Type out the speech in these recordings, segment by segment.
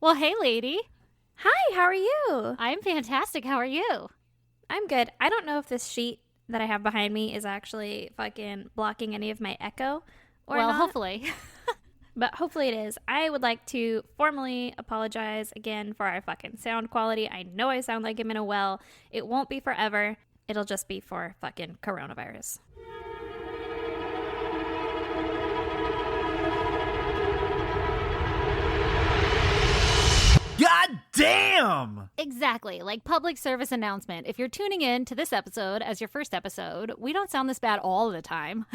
Well, hey, lady. Hi, how are you? I'm fantastic. How are you? I'm good. I don't know if this sheet that I have behind me is actually fucking blocking any of my echo or Well, not, hopefully. but hopefully it is. I would like to formally apologize again for our fucking sound quality. I know I sound like I'm in a well. It won't be forever. It'll just be for fucking coronavirus. God damn! Exactly. Like public service announcement. If you're tuning in to this episode as your first episode, we don't sound this bad all the time.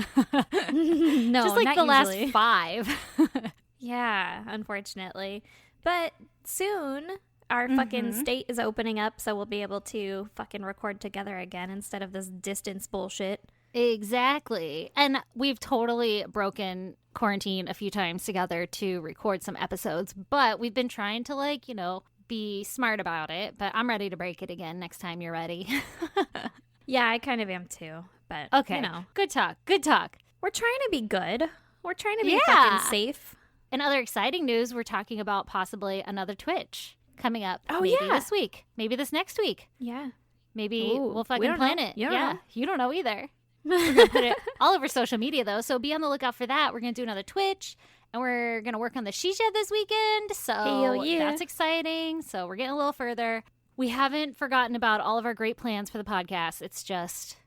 No, Just like not the usually. last 5. Yeah, unfortunately. But soon our fucking state is opening up, so we'll be able to fucking record together again instead of this distance bullshit. Exactly. And we've totally broken quarantine a few times together to record some episodes, but we've been trying to be smart about it. But I'm ready to break it again next time you're ready. Yeah, I kind of am too. But, Okay. you know, Good talk. Good talk. we're trying to be good. We're trying to be Yeah. fucking safe. In other exciting news, we're talking about possibly another Twitch coming up. Oh, maybe yeah. this week. Maybe this next week. Yeah. Maybe Ooh, we'll we fucking don't plan know. it. You don't Yeah. know. You don't know either. We're going to put it all over social media, though. So be on the lookout for that. We're going to do another Twitch. And we're going to work on the She Shed this weekend. So Hell yeah. that's exciting. So we're getting a little further. We haven't forgotten about all of our great plans for the podcast. It's just,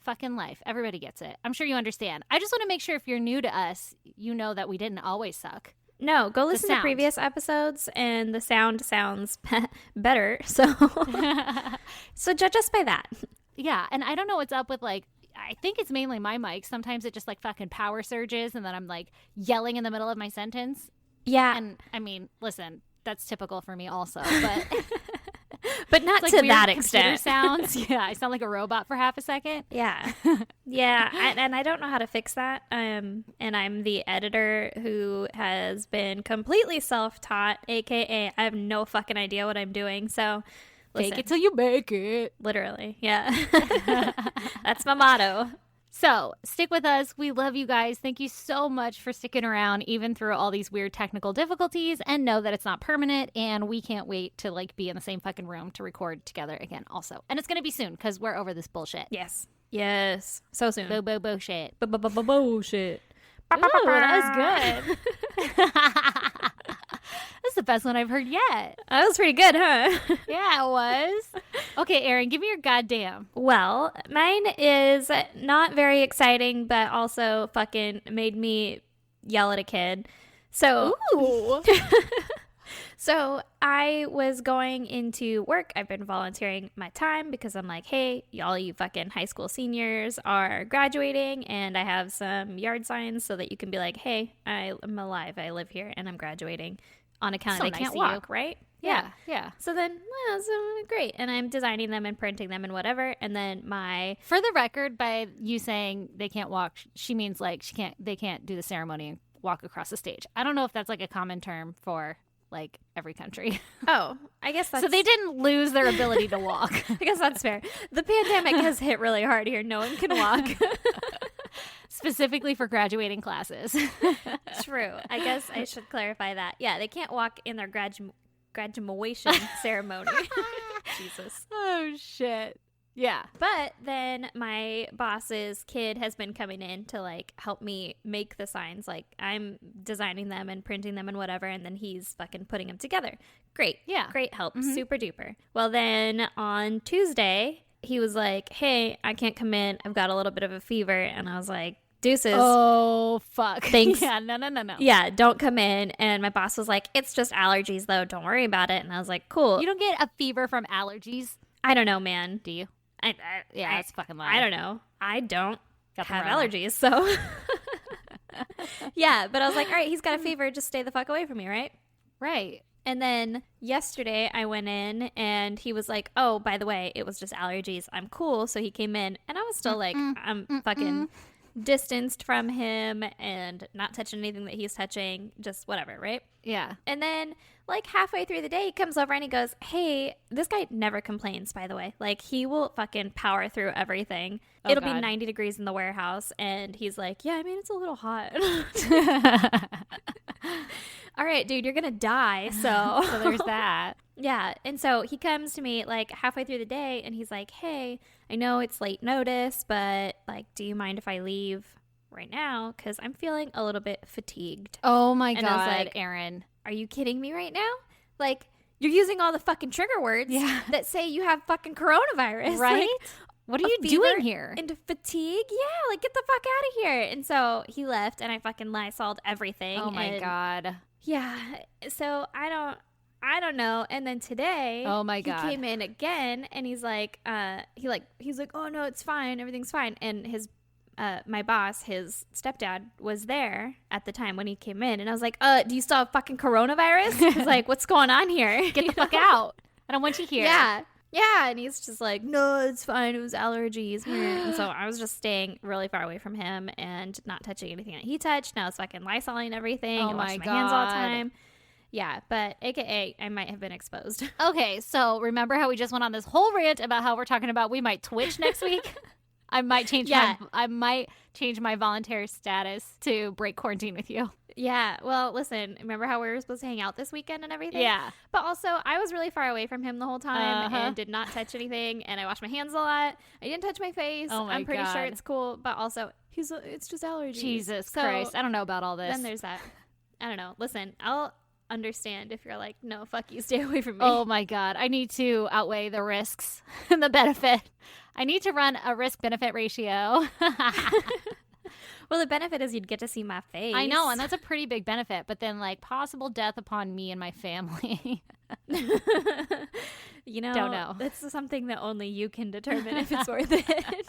fucking life. Everybody gets it. I'm sure you understand. I just want to make sure if you're new to us, you know that we didn't always suck. No, go listen to sound. previous episodes, and the sound sounds better. So, so judge us by that. Yeah, and I don't know what's up with I think it's mainly my mic. Sometimes it just fucking power surges and then I'm yelling in the middle of my sentence. Yeah, And I mean, listen, that's typical for me also, but but not it's to weird that computer extent. sounds. Yeah, I sound like a robot for half a second. Yeah, yeah, and I don't know how to fix that. And I'm the editor who has been completely self-taught, aka I have no fucking idea what I'm doing. So, Fake listen, it till you make it. literally, yeah, that's my motto. So stick with us. We love you guys. Thank you so much for sticking around, even through all these weird technical difficulties, and know that it's not permanent. And we can't wait to be in the same fucking room to record together again also. And it's going to be soon because we're over this bullshit. Yes, so soon. Bullshit. Bullshit. Ooh, that was good. That's the best one I've heard yet. That was pretty good, huh? Yeah, it was. Okay, Erin, give me your goddamn. Well, mine is not very exciting, but also fucking made me yell at a kid. So, Ooh. so I was going into work. I've been volunteering my time because I'm like, hey, y'all, you fucking high school seniors are graduating, and I have some yard signs so that you can be like, hey, I'm alive. I live here, and I'm graduating on account So of they nice can't of walk, you. right? Yeah. So then, well, so great. And I'm designing them and printing them and whatever. And then For the record, by you saying they can't walk, she means they can't do the ceremony and walk across the stage. I don't know if that's a common term for every country. oh, I guess that's... So they didn't lose their ability to walk. I guess that's fair. The pandemic has hit really hard here. No one can walk. Specifically for graduating classes. True. I guess I should clarify that. Yeah, they can't walk in their graduation ceremony. Jesus. Oh, shit. Yeah. But then my boss's kid has been coming in to help me make the signs. I'm designing them and printing them and whatever, and then he's fucking putting them together. Great. Yeah. Great help. Super duper. Well, then on Tuesday, he was like, hey, I can't come in. I've got a little bit of a fever. And I was like, deuces. Oh, fuck. Thanks. Yeah, no. Yeah, don't come in. And my boss was like, it's just allergies, though. Don't worry about it. And I was like, cool. You don't get a fever from allergies, I don't know, man. do you? Yeah, it's fucking lying. I don't know. I don't Got the have Rona. allergies, so. Yeah, but I was like, all right, he's got a fever. Just stay the fuck away from me, right? Right. And then yesterday I went in and he was like, oh, by the way, it was just allergies. I'm cool. So he came in and I was still like, I'm fucking distanced from him and not touching anything that he's touching, just whatever, right? Yeah. And then like halfway through the day, he comes over and he goes, hey, this guy never complains, by the way. Like he will fucking power through everything. Oh, It'll God. be 90 degrees in the warehouse. And he's like, yeah, I mean, it's a little hot. All right, dude, you're going to die. So there's that. yeah. And so he comes to me like halfway through the day and he's like, hey, I know it's late notice, but like, do you mind if I leave right now? Because I'm feeling a little bit fatigued. Oh my And I was God, like, Erin. Are you kidding me right now? Like, you're using all the fucking trigger words that say you have fucking coronavirus. Right? Like, What are a you fever doing here? and fatigue? Yeah, like get the fuck out of here. And so he left and I fucking Lysol'd everything. Oh my and God. yeah. So I don't know. And then today, Oh my God. he came in again and he's like, he's like, oh no, it's fine, everything's fine. And his my boss, his stepdad, was there at the time when he came in, and I was like, do you still have fucking coronavirus? He's like, what's going on here? Get the fuck out. I don't want you here. Yeah. Yeah, and he's just like, no, it's fine. It was allergies. And so I was just staying really far away from him and not touching anything that he touched. Now it's fucking Lysoling everything Oh and washing my my hands all the God. time. Yeah, but AKA, I might have been exposed. Okay, so remember how we just went on this whole rant about how we're talking about we might Twitch next week? I might change my voluntary status to break quarantine with you. Yeah, well, listen, remember how we were supposed to hang out this weekend and everything? Yeah. But also, I was really far away from him the whole time Uh-huh. and did not touch anything, and I washed my hands a lot. I didn't touch my face. Oh my I'm pretty God. sure it's cool, but also, it's just allergies. Jesus So Christ. I don't know about all this. then there's that. I don't know. Listen, I'll understand if you're like, no, fuck you, stay away from me. Oh my God. I need to outweigh the risks and the benefit. I need to run a risk benefit ratio. Well, the benefit is you'd get to see my face. I know, and that's a pretty big benefit. But then, like, possible death upon me and my family. You know, Don't know. That's something that only you can determine if it's worth it.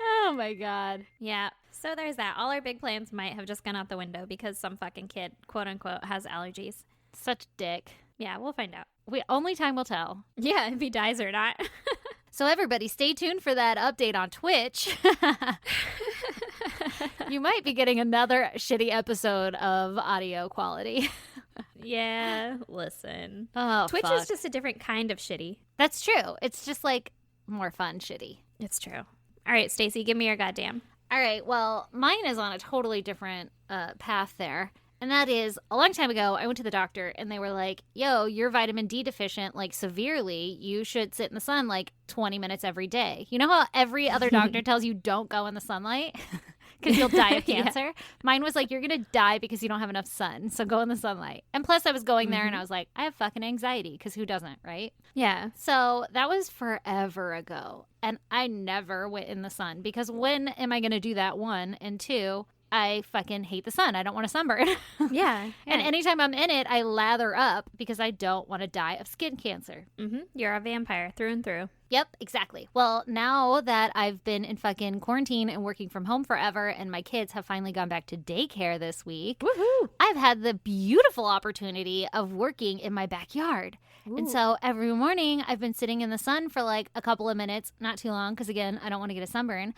Oh my God. Yeah. So there's that. All our big plans might have just gone out the window because some fucking kid, quote unquote, has allergies. Such dick. Yeah, we'll find out. Only time will tell. Yeah, if he dies or not. So everybody, stay tuned for that update on Twitch. You might be getting another shitty episode of audio quality. Yeah, listen. Oh, Twitch fuck. is just a different kind of shitty. That's true. It's just like more fun shitty. It's true. All right, Stacey, give me your goddamn. All right. Well, mine is on a totally different path there. And that is a long time ago, I went to the doctor and they were like, yo, you're vitamin D deficient, like severely. You should sit in the sun like 20 minutes every day. You know how every other doctor tells you don't go in the sunlight because you'll die of Yeah. cancer? Mine was like, you're going to die because you don't have enough sun. So go in the sunlight. And plus I was going there and I was like, I have fucking anxiety because who doesn't, right? Yeah. So that was forever ago. And I never went in the sun because when am I going to do that? One. And two, I fucking hate the sun. I don't want to sunburn. Yeah. And anytime I'm in it, I lather up because I don't want to die of skin cancer. You're a vampire through and through. Yep, exactly. Well, now that I've been in fucking quarantine and working from home forever and my kids have finally gone back to daycare this week, Woohoo! I've had the beautiful opportunity of working in my backyard. And so every morning I've been sitting in the sun for like a couple of minutes, not too long, because again, I don't want to get a sunburn.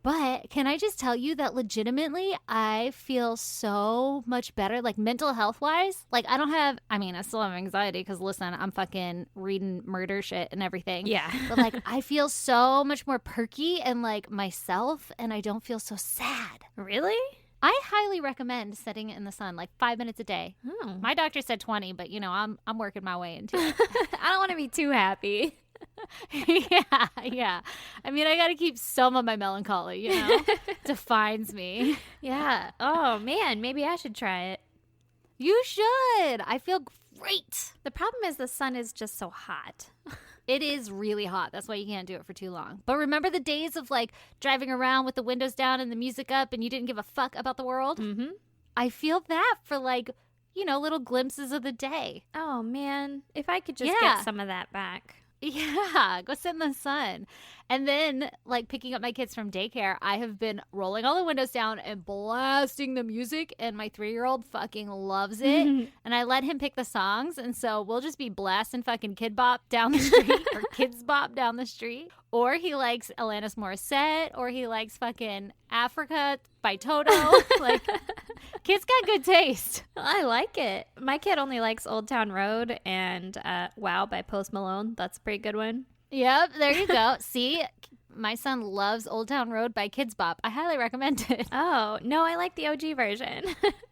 But can I just tell you that legitimately I feel so much better, like mental health wise? Like I still have anxiety because listen, I'm fucking reading murder shit and everything. Yeah. But like I feel so much more perky and like myself and I don't feel so sad. Really? I highly recommend sitting in the sun like 5 minutes a day. Oh. My doctor said 20, but you know, I'm working my way into it. I don't want to be too happy. Yeah. I mean, I got to keep some of my melancholy, you know? Defines me. Yeah. Oh, man. Maybe I should try it. You should. I feel great. The problem is the sun is just so hot. It is really hot. That's why you can't do it for too long. But remember the days of like driving around with the windows down and the music up and you didn't give a fuck about the world? Mm-hmm. I feel that for like, you know, little glimpses of the day. Oh, man. If I could just Yeah. get some of that back. Yeah, go sit in the sun. And then, like, picking up my kids from daycare, I have been rolling all the windows down and blasting the music, and my 3-year-old fucking loves it. And I let him pick the songs, and so we'll just be blasting fucking Kid Bop down the street or Kids Bop down the street. Or he likes Alanis Morissette, or he likes fucking Africa by Toto. Like, kids got good taste. I like it. My kid only likes Old Town Road and Wow by Post Malone. That's a pretty good one. Yep, there you go. See, my son loves Old Town Road by Kids Bop. I highly recommend it. Oh, no, I like the OG version.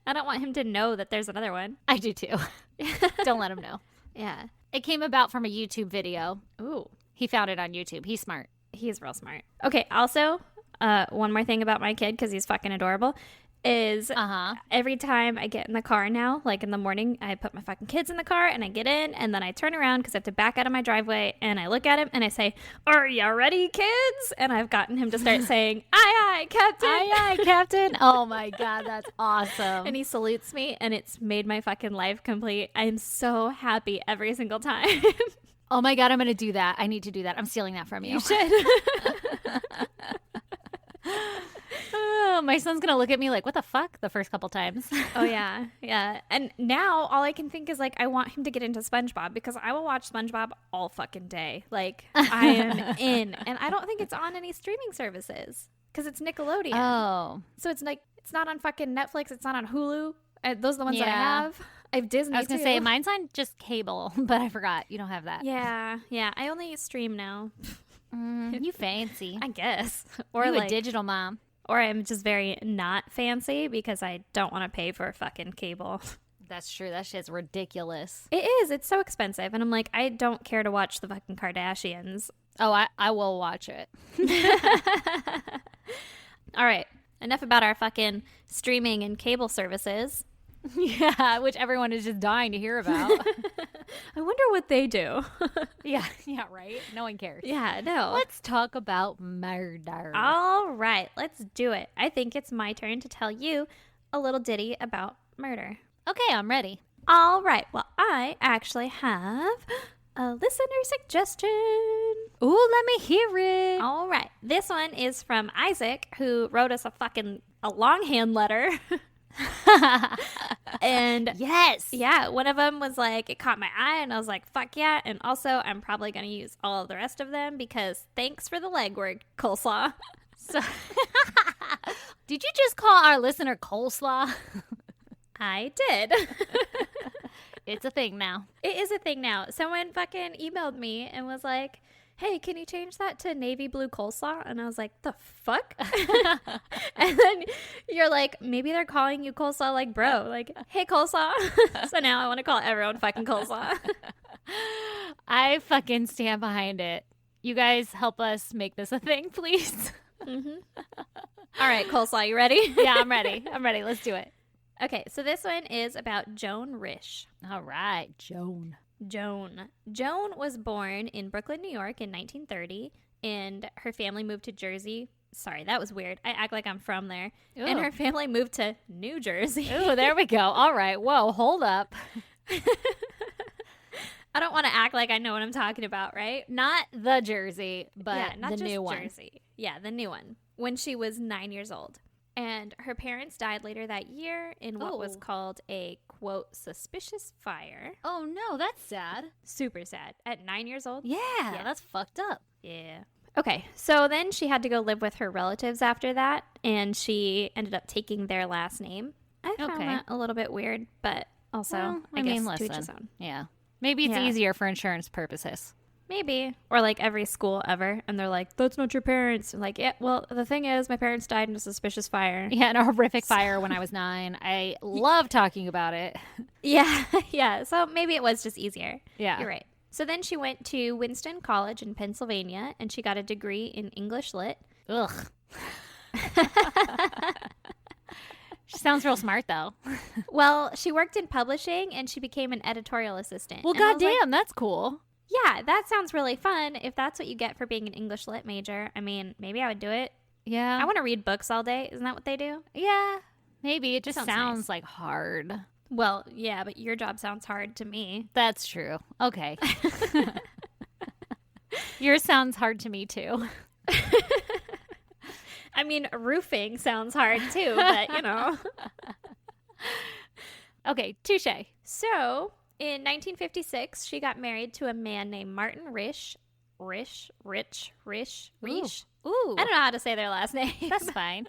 I don't want him to know that there's another one. I do too. Don't let him know. Yeah. It came about from a YouTube video. Ooh. He found it on YouTube. He's smart. He's real smart. Okay, also, one more thing about my kid, because he's fucking adorable, is every time I get in the car now, like in the morning, I put my fucking kids in the car and I get in and then I turn around because I have to back out of my driveway and I look at him and I say, "Are ya ready, kids?" And I've gotten him to start saying, "Aye, aye, Captain." Aye, aye, Captain. Oh my God, that's awesome. And he salutes me and it's made my fucking life complete. I'm so happy every single time. Oh my God, I'm going to do that. I need to do that. I'm stealing that from you. You should. Oh, my son's going to look at me like, what the fuck, the first couple times. Oh, yeah. Yeah. And now all I can think is like, I want him to get into SpongeBob because I will watch SpongeBob all fucking day. Like, I am in. And I don't think it's on any streaming services because it's Nickelodeon. Oh. So it's like, it's not on fucking Netflix. It's not on Hulu. Those are the ones that I Yeah. have. I have Disney, I was going too. to say, mine's on just cable, but I forgot. You don't have that. Yeah. Yeah. I only stream now, You fancy. I guess. Or You like, a digital mom. or I'm just very not fancy because I don't want to pay for fucking cable. That's true. That shit's ridiculous. It is. It's so expensive. And I'm like, I don't care to watch the fucking Kardashians. Oh, I will watch it. All right. Enough about our fucking streaming and cable services. Yeah, which everyone is just dying to hear about. I wonder what they do. Yeah, right? No one cares. Yeah, no. Let's talk about murder. All right. Let's do it. I think it's my turn to tell you a little ditty about murder. Okay, I'm ready. All right. Well, I actually have a listener suggestion. Ooh, let me hear it. All right. This one is from Isaac, who wrote us a longhand letter. And Yes. yeah, one of them was like, it caught my eye, and I was like, fuck yeah. And also, I'm probably going to use all of the rest of them because thanks for the legwork, coleslaw. So, did you just call our listener coleslaw? I did. It's a thing now. It is a thing now. Someone fucking emailed me and was like, hey, can you change that to navy blue coleslaw? And I was like, the fuck? And then you're like, maybe they're calling you coleslaw like bro. Like, hey, coleslaw. So now I want to call everyone fucking coleslaw. I fucking stand behind it. You guys help us make this a thing, please. Mm-hmm. All right, coleslaw, you ready? Yeah, I'm ready. I'm ready. Let's do it. Okay, so this one is about Joan Risch. All right, Joan. Joan was born in Brooklyn, New York in 1930, and her family moved to Jersey. Sorry, that was weird. I act like I'm from there. Ooh. And her family moved to New Jersey. Ooh, there we go. All right. Whoa, hold up. I don't want to act like I know what I'm talking about, right? Not the Jersey, but yeah, not the just new one. Jersey. Yeah, the new one. When she was 9 years old. And her parents died later that year in what was called a, quote, suspicious fire. Oh, no, that's sad. Super sad. At 9 years old? Yeah, Yeah. that's fucked up. Yeah. Okay, so then she had to go live with her relatives after that, and she ended up taking their last name. I found that a little bit weird, but also, Well, I guess, listen. to each his own. Yeah. Maybe it's Yeah. easier for insurance purposes. Maybe. Or like every school ever, and they're like, that's not your parents. I'm like, yeah, well, the thing is, my parents died in a suspicious fire. Yeah, in a horrific fire when I was 9. I love talking about it. Yeah, yeah. So maybe it was just easier. Yeah. You're right. So then she went to Winston College in Pennsylvania, and she got a degree in English Lit. Ugh. She sounds real smart, though. Well, she worked in publishing, and she became an editorial assistant. Well, And I was like, goddamn, that's cool. yeah, that sounds really fun. If that's what you get for being an English Lit major, I mean, maybe I would do it. Yeah. I want to read books all day. Isn't that what they do? Yeah. Maybe. It just Sounds sounds nice. like hard. Well, yeah, but your job sounds hard to me. That's true. Okay. Yours sounds hard to me, too. I mean, roofing sounds hard too, but you know. Okay, touche. So, in 1956, she got married to a man named Martin Risch. Risch? Ooh. I don't know how to say their last name. That's fine.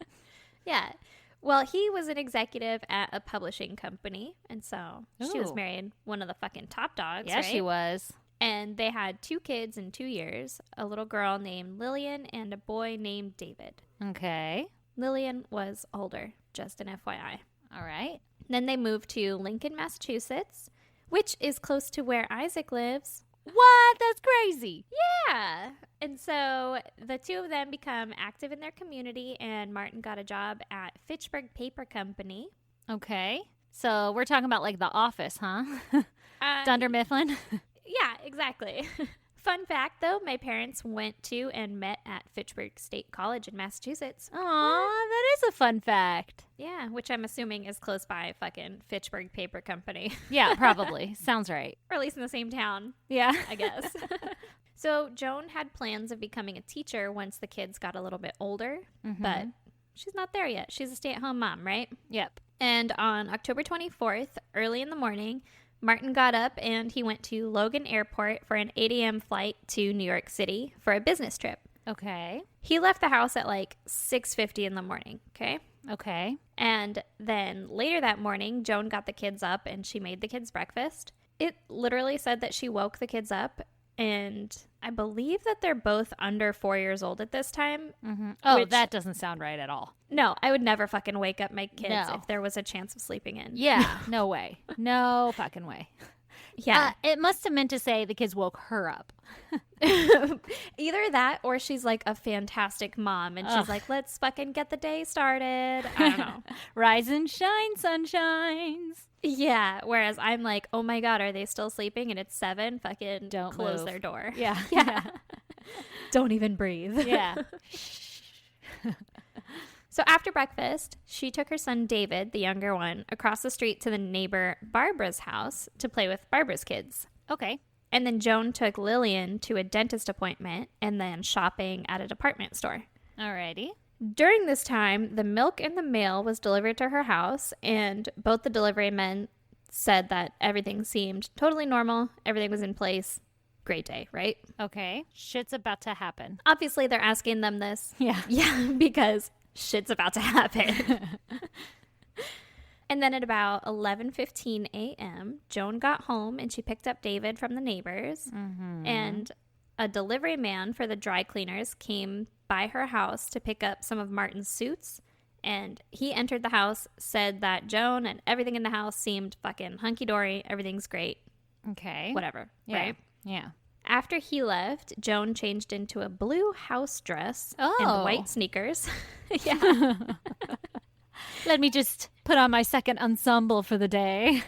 Yeah. Well, he was an executive at a publishing company, and so she was Ooh. married one of the fucking top dogs, Yeah, right? she was. And they had 2 kids in 2 years, a little girl named Lillian and a boy named David. Okay. Lillian was older, just an FYI. All right. Then they moved to Lincoln, Massachusetts, which is close to where Isaac lives. What? That's crazy. Yeah. And so the 2 of them become active in their community, and Martin got a job at Fitchburg Paper Company. Okay. So we're talking about like The Office, huh? Uh, Dunder Mifflin. Yeah, exactly. Fun fact, though, my parents went to and met at Fitchburg State College in Massachusetts. Aw, that is a fun fact. Yeah, which I'm assuming is close by fucking Fitchburg Paper Company. Yeah, probably. Sounds right. Or at least in the same town, Yeah. I guess. So Joan had plans of becoming a teacher once the kids got a little bit older, but she's not there yet. She's a stay-at-home mom, right? Yep. And on October 24th, early in the morning, Martin got up and he went to Logan Airport for an 8 a.m. flight to New York City for a business trip. Okay. He left the house at like 6:50 in the morning, okay? Okay. And then later that morning, Joan got the kids up and she made the kids breakfast. It literally said that she woke the kids up, and I believe that they're both under 4 years old at this time. Oh, Which- that doesn't sound right at all. No, I would never fucking wake up my kids No. if there was a chance of sleeping in. Yeah. No way. No fucking way. Yeah. It must have meant to say the kids woke her up. Either that or she's like a fantastic mom and she's Ugh. like, let's fucking get the day started. I don't know. Rise and shine, sunshines. Yeah. Whereas I'm like, oh my God, are they still sleeping? And it's 7. Fucking Don't close move. their door. Yeah. Yeah. Don't even breathe. Yeah. So after breakfast, she took her son David, the younger one, across the street to the neighbor Barbara's house to play with Barbara's kids. Okay. And then Joan took Lillian to a dentist appointment and then shopping at a department store. Alrighty. During this time, the milk and the mail was delivered to her house, and both the delivery men said that everything seemed totally normal. Everything was in place. Great day, right? Okay. Shit's about to happen. Obviously, they're asking them this. Yeah. Yeah, because shit's about to happen. And then at about 11:15 a.m., Joan got home and she picked up David from the neighbors. And a delivery man for the dry cleaners came by her house to pick up some of Martin's suits. And he entered the house, said that Joan and everything in the house seemed fucking hunky-dory. Everything's great. Okay. Whatever. Yeah. Right? Yeah. After he left, Joan changed into a blue house dress and Oh. white sneakers. Yeah. Let me just put on my second ensemble for the day.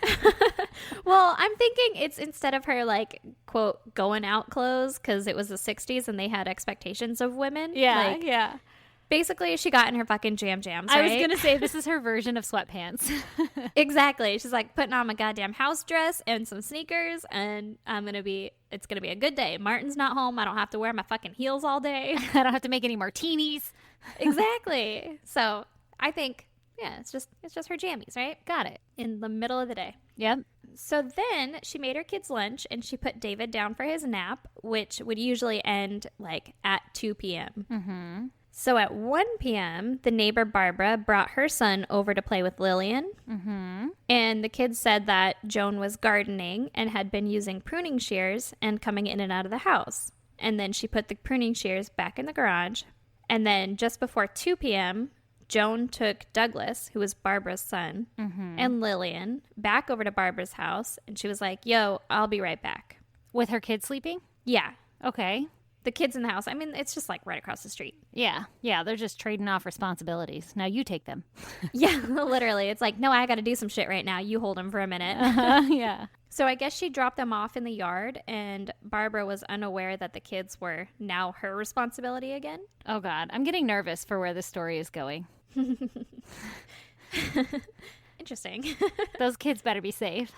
Well, I'm thinking it's instead of her, like, quote, going out clothes, because it was the 60s and they had expectations of women. Like, yeah. basically, she got in her fucking jams, I was right? going to say this is her version of sweatpants. Exactly. She's like putting on my goddamn house dress and some sneakers, and it's going to be a good day. Martin's not home. I don't have to wear my fucking heels all day. I don't have to make any martinis. Exactly. So I think, yeah, it's just her jammies, right? Got it. In the middle of the day. Yep. So then she made her kids lunch and she put David down for his nap, which would usually end like at 2 p.m. Mm-hmm. So at 1 p.m., the neighbor Barbara brought her son over to play with Lillian. Mm-hmm. And the kids said that Joan was gardening and had been using pruning shears and coming in and out of the house. And then she put the pruning shears back in the garage. And then just before 2 p.m., Joan took Douglas, who was Barbara's son, and Lillian back over to Barbara's house. And she was like, yo, I'll be right back. With her kids sleeping? Yeah. Okay. The kids in the house. I mean, it's just like right across the street. Yeah. Yeah. They're just trading off responsibilities. Now you take them. Yeah, literally. It's like, no, I got to do some shit right now. You hold them for a minute. Yeah. So I guess she dropped them off in the yard, and Barbara was unaware that the kids were now her responsibility again. Oh, God. I'm getting nervous for where this story is going. Interesting. Those kids better be safe.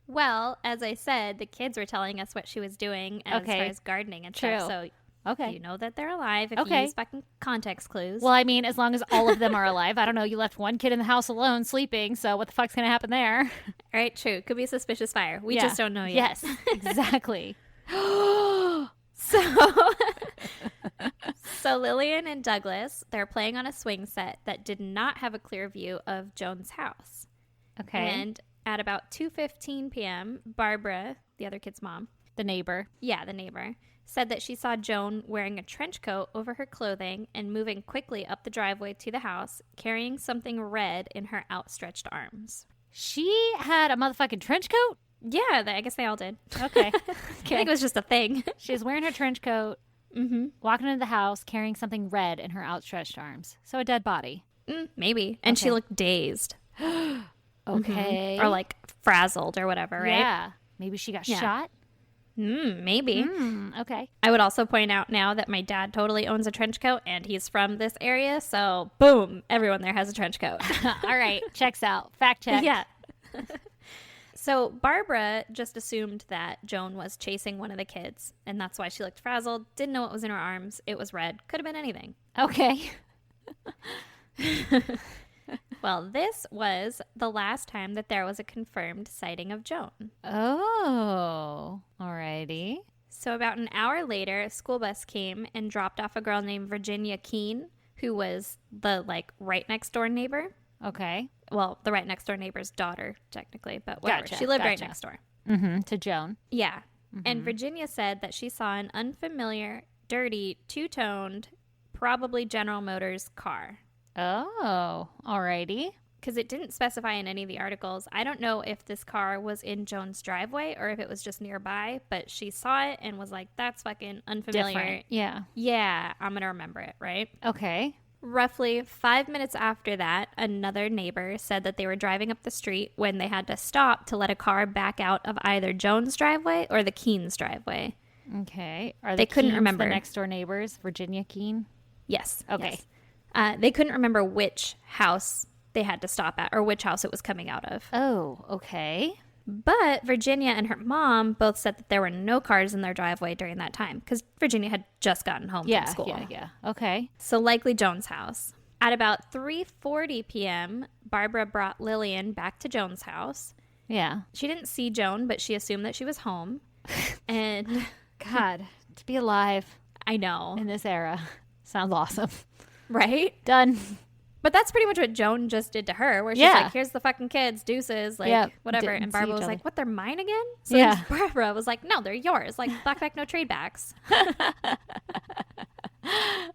Well, as I said, the kids were telling us what she was doing as Okay. far as gardening and True. stuff. So Okay. You know that they're alive if you Okay. use fucking context clues. Well, I mean, as long as all of them are alive. I don't know. You left one kid in the house alone sleeping, so what the fuck's going to happen there? All right, true. Could be a suspicious fire. We Yeah. just don't know yet. Yes, exactly. So Lillian and Douglas, they're playing on a swing set that did not have a clear view of Joan's house. Okay. And at about 2:15 p.m., Barbara, the other kid's mom, The neighbor. the neighbor, said that she saw Joan wearing a trench coat over her clothing and moving quickly up the driveway to the house, carrying something red in her outstretched arms. She had a motherfucking trench coat? Yeah, I guess they all did. Okay. I think it was just a thing. She was wearing her trench coat, walking into the house, carrying something red in her outstretched arms. So a dead body. Maybe. And she Okay. looked dazed. Okay. Or like frazzled or whatever, right? Yeah. Maybe she got Yeah. shot? Maybe. Okay. I would also point out now that my dad totally owns a trench coat and he's from this area. So, boom, everyone there has a trench coat. All right. Checks out. Fact check. Yeah. So, Barbara just assumed that Joan was chasing one of the kids, and that's why she looked frazzled, didn't know what was in her arms. It was red. Could have been anything. Okay. Well, this was the last time that there was a confirmed sighting of Joan. Oh. Alrighty. So, about an hour later, a school bus came and dropped off a girl named Virginia Keene, who was the, right next door neighbor. Okay. Well, the right next door neighbor's daughter, technically, but whatever. Gotcha, She lived right gotcha. next door. Mm-hmm. To Joan. Yeah. And Virginia said that she saw an unfamiliar, dirty, two-toned, probably General Motors car. Oh. Alrighty. Because it didn't specify in any of the articles. I don't know if this car was in Joan's driveway or if it was just nearby, but she saw it and was like, that's fucking unfamiliar. Different. Yeah. Yeah, I'm going to remember it, right? Okay. Roughly 5 minutes after that, another neighbor said that they were driving up the street when they had to stop to let a car back out of either Joan's driveway or the Keene's driveway. Okay. Are They couldn't Keens remember. the next door neighbors? Virginia Keene? Yes. Okay. Yes. They couldn't remember which house they had to stop at or which house it was coming out of. Oh, okay. But Virginia and her mom both said that there were no cars in their driveway during that time because Virginia had just gotten home Yeah. from school. Yeah. Okay. So likely Joan's house. At about 3:40 p.m., Barbara brought Lillian back to Joan's house. Yeah. She didn't see Joan, but she assumed that she was home. And God, to be alive I know, in this era sounds awesome. right? Done. But that's pretty much what Joan just did to her, where she's Yeah. like, here's the fucking kids, deuces, Yeah, whatever. didn't And see Barbara each was other. like, what, they're mine again? So Yeah. then Barbara was like, no, they're yours. Like, black back, no trade backs.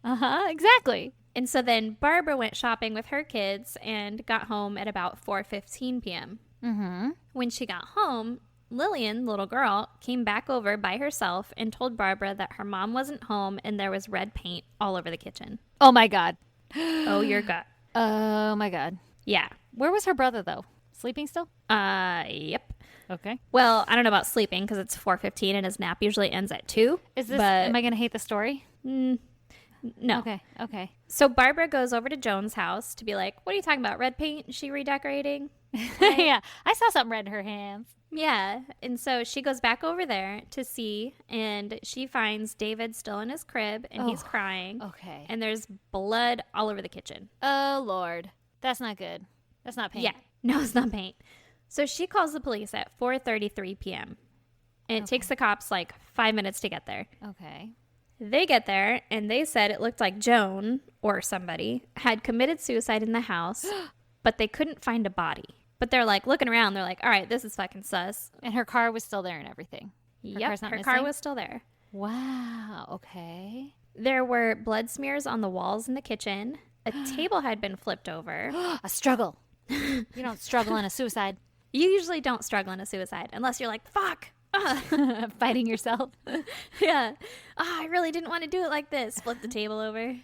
Exactly. And so then Barbara went shopping with her kids and got home at about 4:15 p.m. Mm-hmm. When she got home, Lillian, the little girl, came back over by herself and told Barbara that her mom wasn't home and there was red paint all over the kitchen. Oh my God. Oh, your gut. Oh my God. Yeah. Where was her brother though? Sleeping still? Yep. Okay. Well, I don't know about sleeping because it's 4:15 and his nap usually ends at 2. Is this? But Am I gonna hate the story? no. Okay. Okay. So Barbara goes over to Joan's house to be like, what are you talking about? Red paint? Is she redecorating? Yeah. I saw something red in her hands. Yeah. And so she goes back over there to see, and she finds David still in his crib, and he's Oh, crying. Okay. And there's blood all over the kitchen. Oh Lord, that's not good. That's not paint. Yeah. No, it's not paint. So she calls the police at 4:33 p.m. And it takes the cops like 5 minutes to get there. Okay. They get there, and they said it looked like Joan, or somebody, had committed suicide in the house, but they couldn't find a body. But they're like looking around. They're like, all right, this is fucking sus. And her car was still there and everything. Yep, car's not her car missing? was still there. Wow. Okay. There were blood smears on the walls in the kitchen. A table had been flipped over. A struggle. You don't struggle in a suicide. You usually don't struggle in a suicide unless you're like, fuck. Fighting yourself. Yeah. I really didn't want to do it like this. Flip the table over.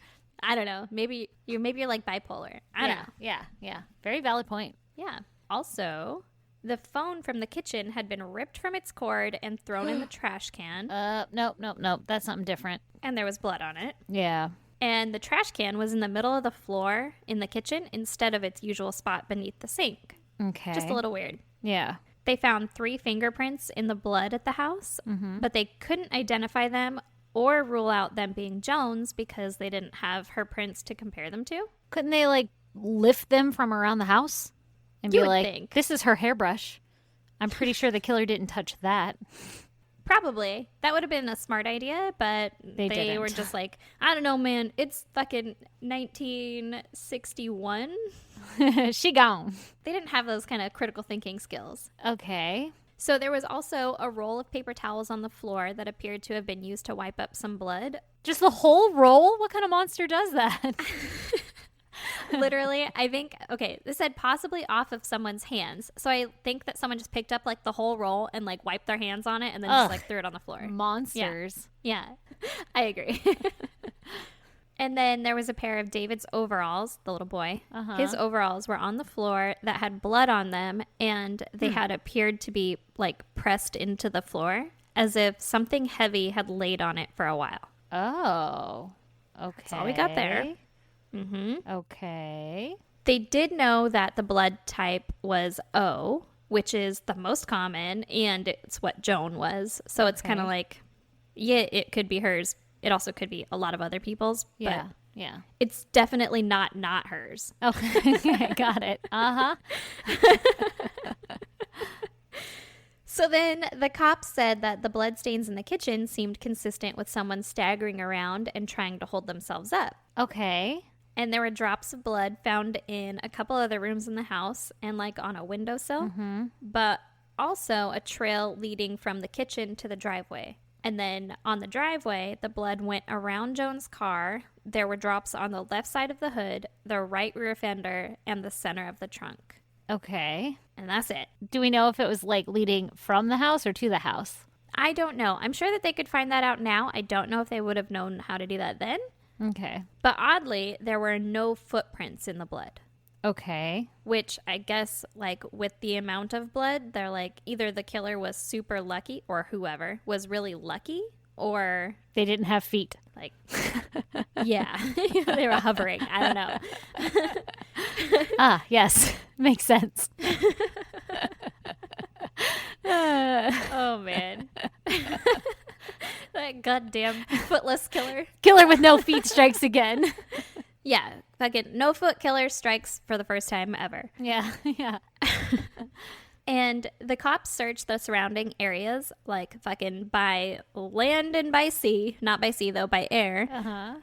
I don't know. Maybe you're like bipolar. I don't know. Yeah. Yeah. Very valid point. Yeah. Also, the phone from the kitchen had been ripped from its cord and thrown in the trash can, Nope. That's something different. and there was blood on it. Yeah. And the trash can was in the middle of the floor in the kitchen instead of its usual spot beneath the sink. Okay. Just a little weird. Yeah. They found 3 fingerprints in the blood at the house, but they couldn't identify them or rule out them being Joan's because they didn't have her prints to compare them to. Couldn't they like lift them from around the house and You be would like, think. this is her hairbrush? I'm pretty sure the killer didn't touch that. Probably. That would have been a smart idea, but they didn't. were just like, I don't know, man. It's fucking 1961. She gone. They didn't have those kind of critical thinking skills. Okay. So there was also a roll of paper towels on the floor that appeared to have been used to wipe up some blood. Just the whole roll? What kind of monster does that? Literally, I think, okay, this said possibly off of someone's hands. So I think that someone just picked up like the whole roll and like wiped their hands on it and then just like threw it on the floor. Monsters. Yeah, I agree. And then there was a pair of David's overalls, the little boy. His overalls were on the floor that had blood on them, and they had appeared to be like pressed into the floor as if something heavy had laid on it for a while. Oh. Okay. That's all we got there. Okay. They did know that the blood type was O, which is the most common, and it's what Joan was. So it's kind of like, yeah, it could be hers. It also could be a lot of other people's. Yeah. But Yeah. it's definitely not hers. Okay. Got it. So then the cops said that the bloodstains in the kitchen seemed consistent with someone staggering around and trying to hold themselves up. Okay. And there were drops of blood found in a couple other rooms in the house and like on a windowsill, but also a trail leading from the kitchen to the driveway. And then on the driveway, the blood went around Joan's car. There were drops on the left side of the hood, the right rear fender, and the center of the trunk. Okay. And that's it. Do we know if it was like leading from the house or to the house? I don't know. I'm sure that they could find that out now. I don't know if they would have known how to do that then. Okay. But oddly, there were no footprints in the blood. Okay. Which I guess, like, with the amount of blood, they're like, either the killer was super lucky, or whoever was really lucky, or They didn't have feet. like, yeah, they were hovering. I don't know. Yes. Makes sense. Oh, man. That goddamn footless killer. Killer with no feet strikes again. Yeah, fucking no foot killer strikes for the first time ever. Yeah. Yeah. And the cops searched the surrounding areas, like fucking by land and by sea. Not by sea, though, by air.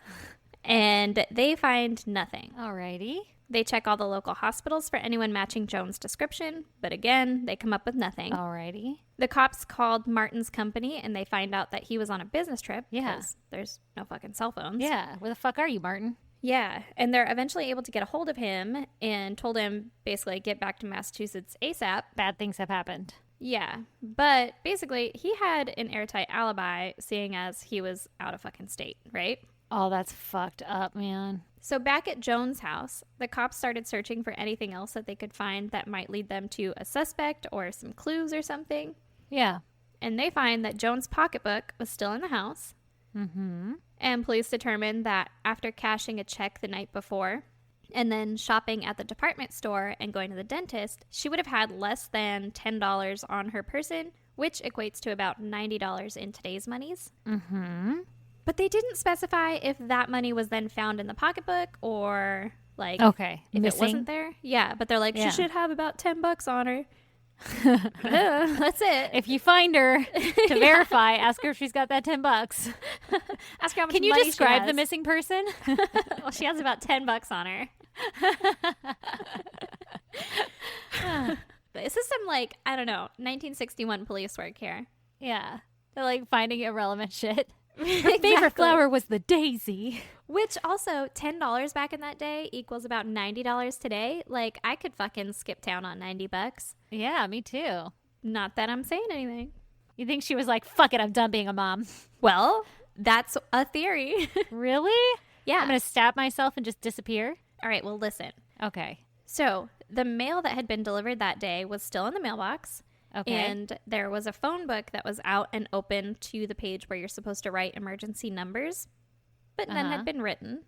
And they find nothing. Alrighty. They check all the local hospitals for anyone matching Joan's description, but again, they come up with nothing. Alrighty. The cops called Martin's company, and they find out that he was on a business trip. Yeah. Because there's no fucking cell phones. Yeah. Where the fuck are you, Martin? Yeah, and they're eventually able to get a hold of him and told him basically get back to Massachusetts ASAP. Bad things have happened. Yeah, but basically he had an airtight alibi seeing as he was out of fucking state, right? Oh, that's fucked up, man. So back at Joan's house, the cops started searching for anything else that they could find that might lead them to a suspect or some clues or something. Yeah. And they find that Joan's pocketbook was still in the house. And police determined that after cashing a check the night before and then shopping at the department store and going to the dentist, she would have had less than $10 on her person, which equates to about $90 in today's monies. But they didn't specify if that money was then found in the pocketbook or like Okay. if Missing? it wasn't there. Yeah, but they're like, Yeah. she should have about $10 on her. That's it. If you find her to verify, ask her if she's got that $10. Ask her how much Can you money she describe the has. missing person? Well, she has about $10 on her. This is some, like, I don't know, 1961 police work here. Yeah. They're like finding irrelevant shit. Her Exactly. favorite flower was the daisy. Which also, $10 back in that day equals about $90 today. Like, I could fucking skip town on $90. Yeah, me too. Not that I'm saying anything. You think she was like, fuck it, I'm done being a mom? Well, that's a theory. Really? Yeah. I'm going to stab myself and just disappear? All right, well, listen. Okay. So, the mail that had been delivered that day was still in the mailbox. Okay. And there was a phone book that was out and open to the page where you're supposed to write emergency numbers, but none had been written.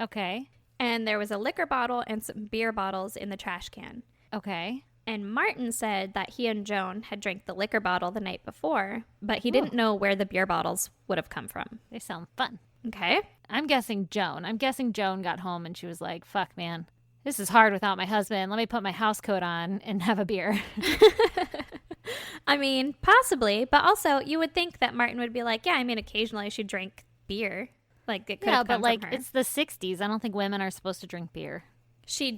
Okay. And there was a liquor bottle and some beer bottles in the trash can. Okay. And Martin said that he and Joan had drank the liquor bottle the night before, but he didn't know where the beer bottles would have come from. They sound fun. Okay. I'm guessing Joan. Joan got home and she was like, fuck, man. This is hard without my husband. Let me put my house coat on and have a beer. I mean, possibly. But also, you would think that Martin would be like, yeah, I mean, occasionally she drank beer. Like, it could have come from her. It's the 60s. I don't think women are supposed to drink beer. She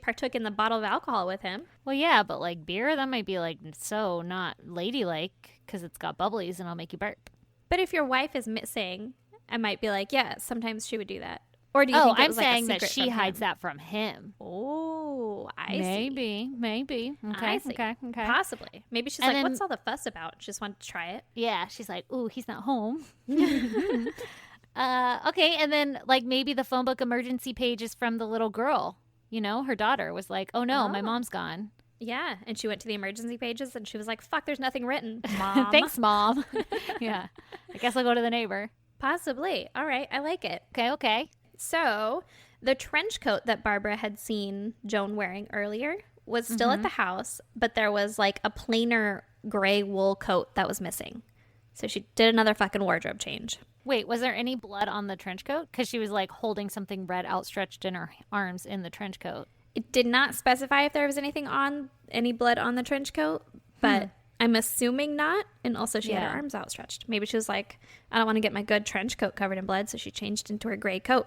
partook in the bottle of alcohol with him. Well, yeah, but like beer, that might be like so not ladylike because it's got bubblies and it'll make you burp. But if your wife is missing, I might be like, yeah, sometimes she would do that. Or do you think it I'm was like a saying that secret she from hides him? that from him. Oh, I see. Maybe. Okay, I see. okay. Possibly. Maybe she's And like, then- what's all the fuss about? She just wanted to try it. Yeah, she's like, ooh, he's not home. Okay, and then like maybe the phone book emergency page is from the little girl. You know, her daughter was like, oh no, my Oh. mom's gone. Yeah. And she went to the emergency pages and she was like, fuck, there's nothing written. Mom. Thanks, Mom. Yeah, I guess I'll go to the neighbor. Possibly. All right. I like it. Okay. So the trench coat that Barbara had seen Joan wearing earlier was still at the house, but there was like a plainer gray wool coat that was missing. So she did another fucking wardrobe change. Wait, was there any blood on the trench coat? Because she was like holding something red outstretched in her arms in the trench coat. It did not specify if there was any blood on the trench coat, but I'm assuming not. And also she had her Yeah. arms outstretched. Maybe she was like, I don't want to get my good trench coat covered in blood, so she changed into her gray coat.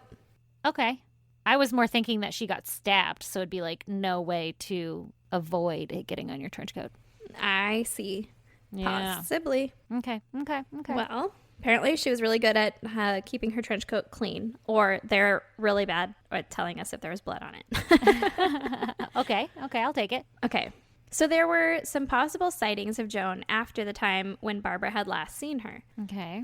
Okay. I was more thinking that she got stabbed, so it'd be like no way to avoid it getting on your trench coat. I see. Yeah. Possibly. Okay. Well, apparently she was really good at keeping her trench coat clean, or they're really bad at telling us if there was blood on it. Okay, I'll take it. Okay. So there were some possible sightings of Joan after the time when Barbara had last seen her. Okay.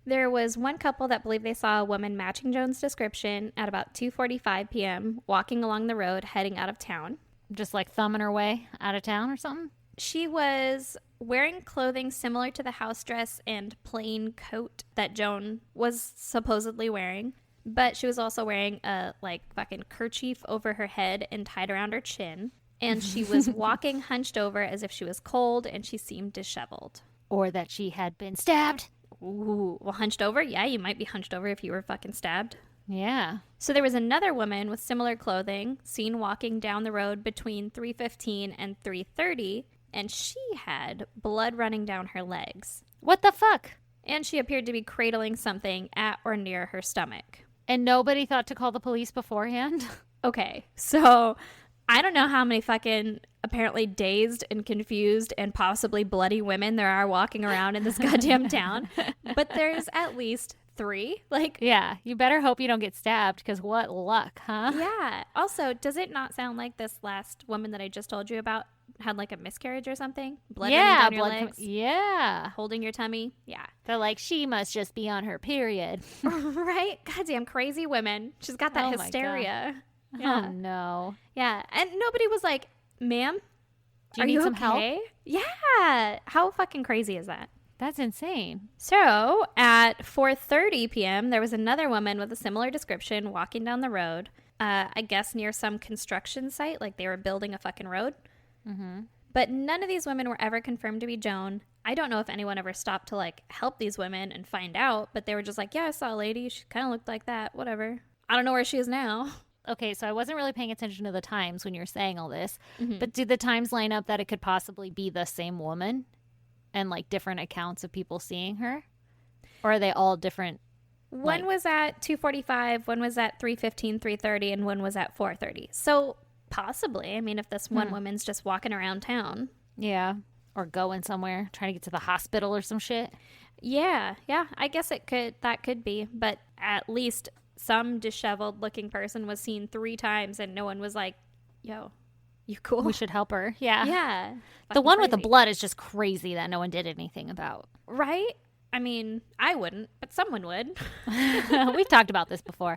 There was one couple that believed they saw a woman matching Joan's description at about 2:45 p.m. walking along the road heading out of town. Just like thumbing her way out of town or something? She was wearing clothing similar to the house dress and plain coat that Joan was supposedly wearing, but she was also wearing a like fucking kerchief over her head and tied around her chin, and she was walking hunched over as if she was cold, and she seemed disheveled. Or that she had been stabbed. Ooh, well, hunched over? Yeah, you might be hunched over if you were fucking stabbed. Yeah. So there was another woman with similar clothing seen walking down the road between 3:15 and 3:30, and she had blood running down her legs. What the fuck? And she appeared to be cradling something at or near her stomach. And nobody thought to call the police beforehand? Okay, so I don't know how many fucking apparently dazed and confused and possibly bloody women there are walking around in this goddamn town, but there's at least 3. Like, Yeah, you better hope you don't get stabbed, because what luck, huh? yeah. Also, does it not sound like this last woman that I just told you about had like a miscarriage or something? Blood running down your legs? Yeah. Holding your tummy? Yeah. They're like, she must just be on her period. Right? Goddamn crazy women. She's got that Oh my hysteria. Oh, Yeah. no. Yeah. And nobody was like, ma'am, Do you are need you some help? okay? Yeah. How fucking crazy is that? That's insane. So at 4:30 p.m., there was another woman with a similar description walking down the road, I guess near some construction site, like they were building a fucking road. Mm-hmm. But none of these women were ever confirmed to be Joan. I don't know if anyone ever stopped to like help these women and find out, but they were just like, yeah, I saw a lady. She kind of looked like that. Whatever. I don't know where she is now. Okay, so I wasn't really paying attention to the times when you were saying all this, Mhm. but did the times line up that it could possibly be the same woman and like different accounts of people seeing her? Or are they all different? One Like- was at 2:45, one was at 3:15, 3:30, and one was at 4:30. So possibly, I mean, if this one woman's just walking around town. Yeah. Or going somewhere, trying to get to the hospital or some shit. Yeah, I guess that could be. But at least some disheveled looking person was seen 3 times and no one was like, yo, you cool? We should help her. Yeah. Yeah. The Fucking one with the crazy. blood is just crazy that no one did anything about. Right? I mean, I wouldn't, but someone would. We've talked about this before.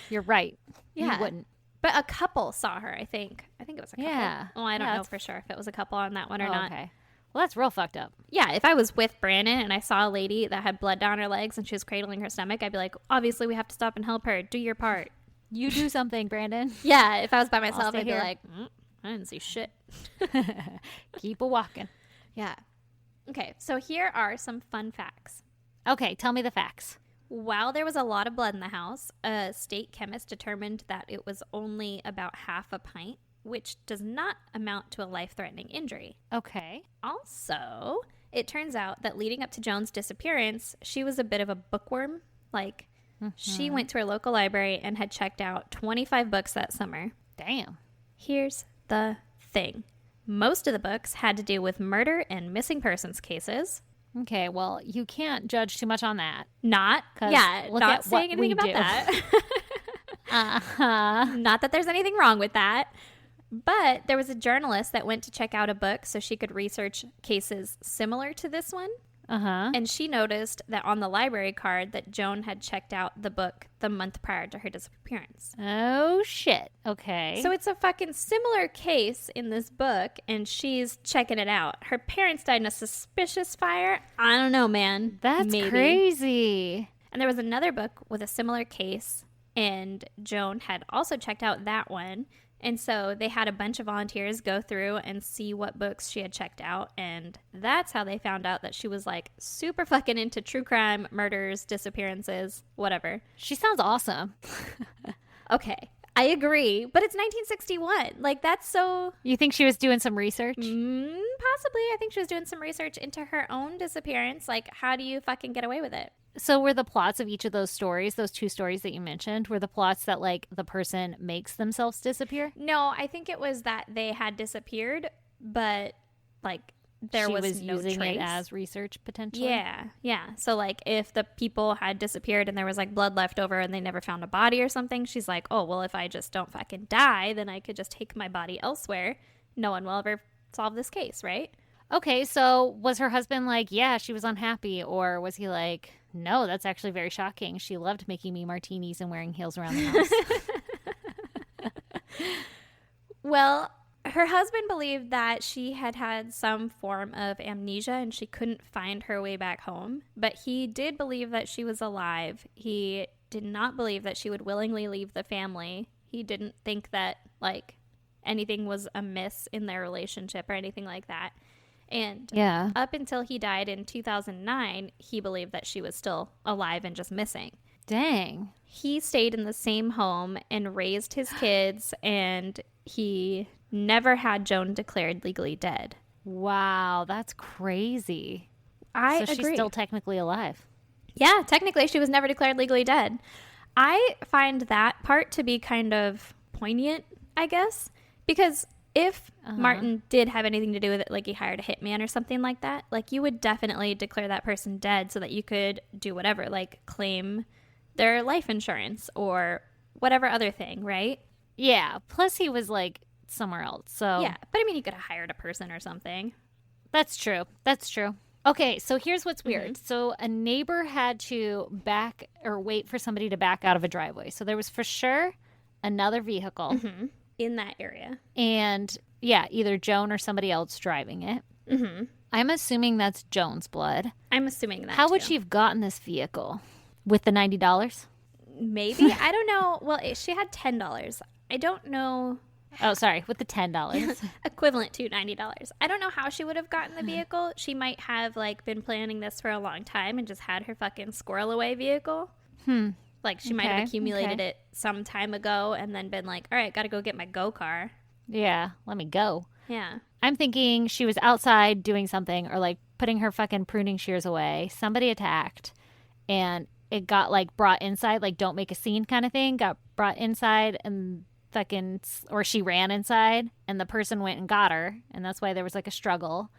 You're right. Yeah. You wouldn't. But a couple saw her, I think. I think it was a couple. Yeah. Oh, I don't Yeah, know that's- for sure if it was a couple on that one or Oh, not. okay. Well, that's real fucked up. Yeah, if I was with Brandon and I saw a lady that had blood down her legs and she was cradling her stomach, I'd be like, obviously we have to stop and help her. Do your part. You do something, Brandon. Yeah, if I was by myself, stay I'd be here. like, I didn't see shit. Keep a walking. Yeah. Okay, so here are some fun facts. Okay, tell me the facts. While there was a lot of blood in the house, a state chemist determined that it was only about half a pint, which does not amount to a life-threatening injury. Okay. Also, it turns out that leading up to Joan's disappearance, she was a bit of a bookworm. Like, she went to her local library and had checked out 25 books that summer. Damn. Here's the thing. Most of the books had to do with murder and missing persons cases. Okay, well, you can't judge too much on that. Not Look not at saying what anything we about do. that. Uh-huh. Not that there's anything wrong with that. But there was a journalist that went to check out a book so she could research cases similar to this one. Uh-huh. And she noticed that on the library card that Joan had checked out the book the month prior to her disappearance. Oh, shit. Okay. So it's a fucking similar case in this book, and she's checking it out. Her parents died in a suspicious fire. I don't know, man. That's Maybe. crazy. And there was another book with a similar case, and Joan had also checked out that one. And so they had a bunch of volunteers go through and see what books she had checked out. And that's how they found out that she was like super fucking into true crime, murders, disappearances, whatever. She sounds awesome. Okay, I agree. But it's 1961. Like, that's so... You think she was doing some research? Possibly. I think she was doing some research into her own disappearance. Like, how do you fucking get away with it? So were the plots of each of those stories, those two stories that you mentioned, were the plots that like the person makes themselves disappear? No, I think it was that they had disappeared, but like there She was no using trace. it as research potentially. Yeah. So like if the people had disappeared and there was like blood left over and they never found a body or something, she's like, oh, well, if I just don't fucking die, then I could just take my body elsewhere. No one will ever solve this case, right? Okay, so was her husband like, yeah, she was unhappy, or was he like, no, that's actually very shocking. She loved making me martinis and wearing heels around the house. Well, her husband believed that she had had some form of amnesia and she couldn't find her way back home. But he did believe that she was alive. He did not believe that she would willingly leave the family. He didn't think that, like, anything was amiss in their relationship or anything like that. And Yeah. up until he died in 2009, he believed that she was still alive and just missing. Dang. He stayed in the same home and raised his kids, and he never had Joan declared legally dead. Wow, that's crazy. I so agree. she's still technically alive. Yeah, technically she was never declared legally dead. I find that part to be kind of poignant, I guess, because if Martin did have anything to do with it, like he hired a hitman or something like that, like you would definitely declare that person dead so that you could do whatever, like claim their life insurance or whatever other thing, right? Yeah, plus he was like somewhere else. So Yeah, but I mean, you could have hired a person or something. That's true. That's true. Okay, so here's what's weird. So a neighbor had to back or wait for somebody to back out of a driveway. So there was for sure another vehicle. In that area. And yeah, either Joan or somebody else driving it. I'm assuming that's Joan's blood. I'm assuming that. How would too. she have gotten this vehicle? With the $90? Maybe. I don't know. Well, she had $10. I don't know. Oh, sorry, with the $10. Equivalent to $90. I don't know how she would have gotten the vehicle. She might have like been planning this for a long time and just had her fucking squirrel away vehicle. Like she might have accumulated it some time ago and then been like, all right, got to go get my go car. Yeah, let me go. Yeah. I'm thinking she was outside doing something or like putting her fucking pruning shears away. Somebody attacked and it got like brought inside, like don't make a scene kind of thing. Got brought inside and fucking, or she ran inside and the person went and got her. And that's why there was like a struggle.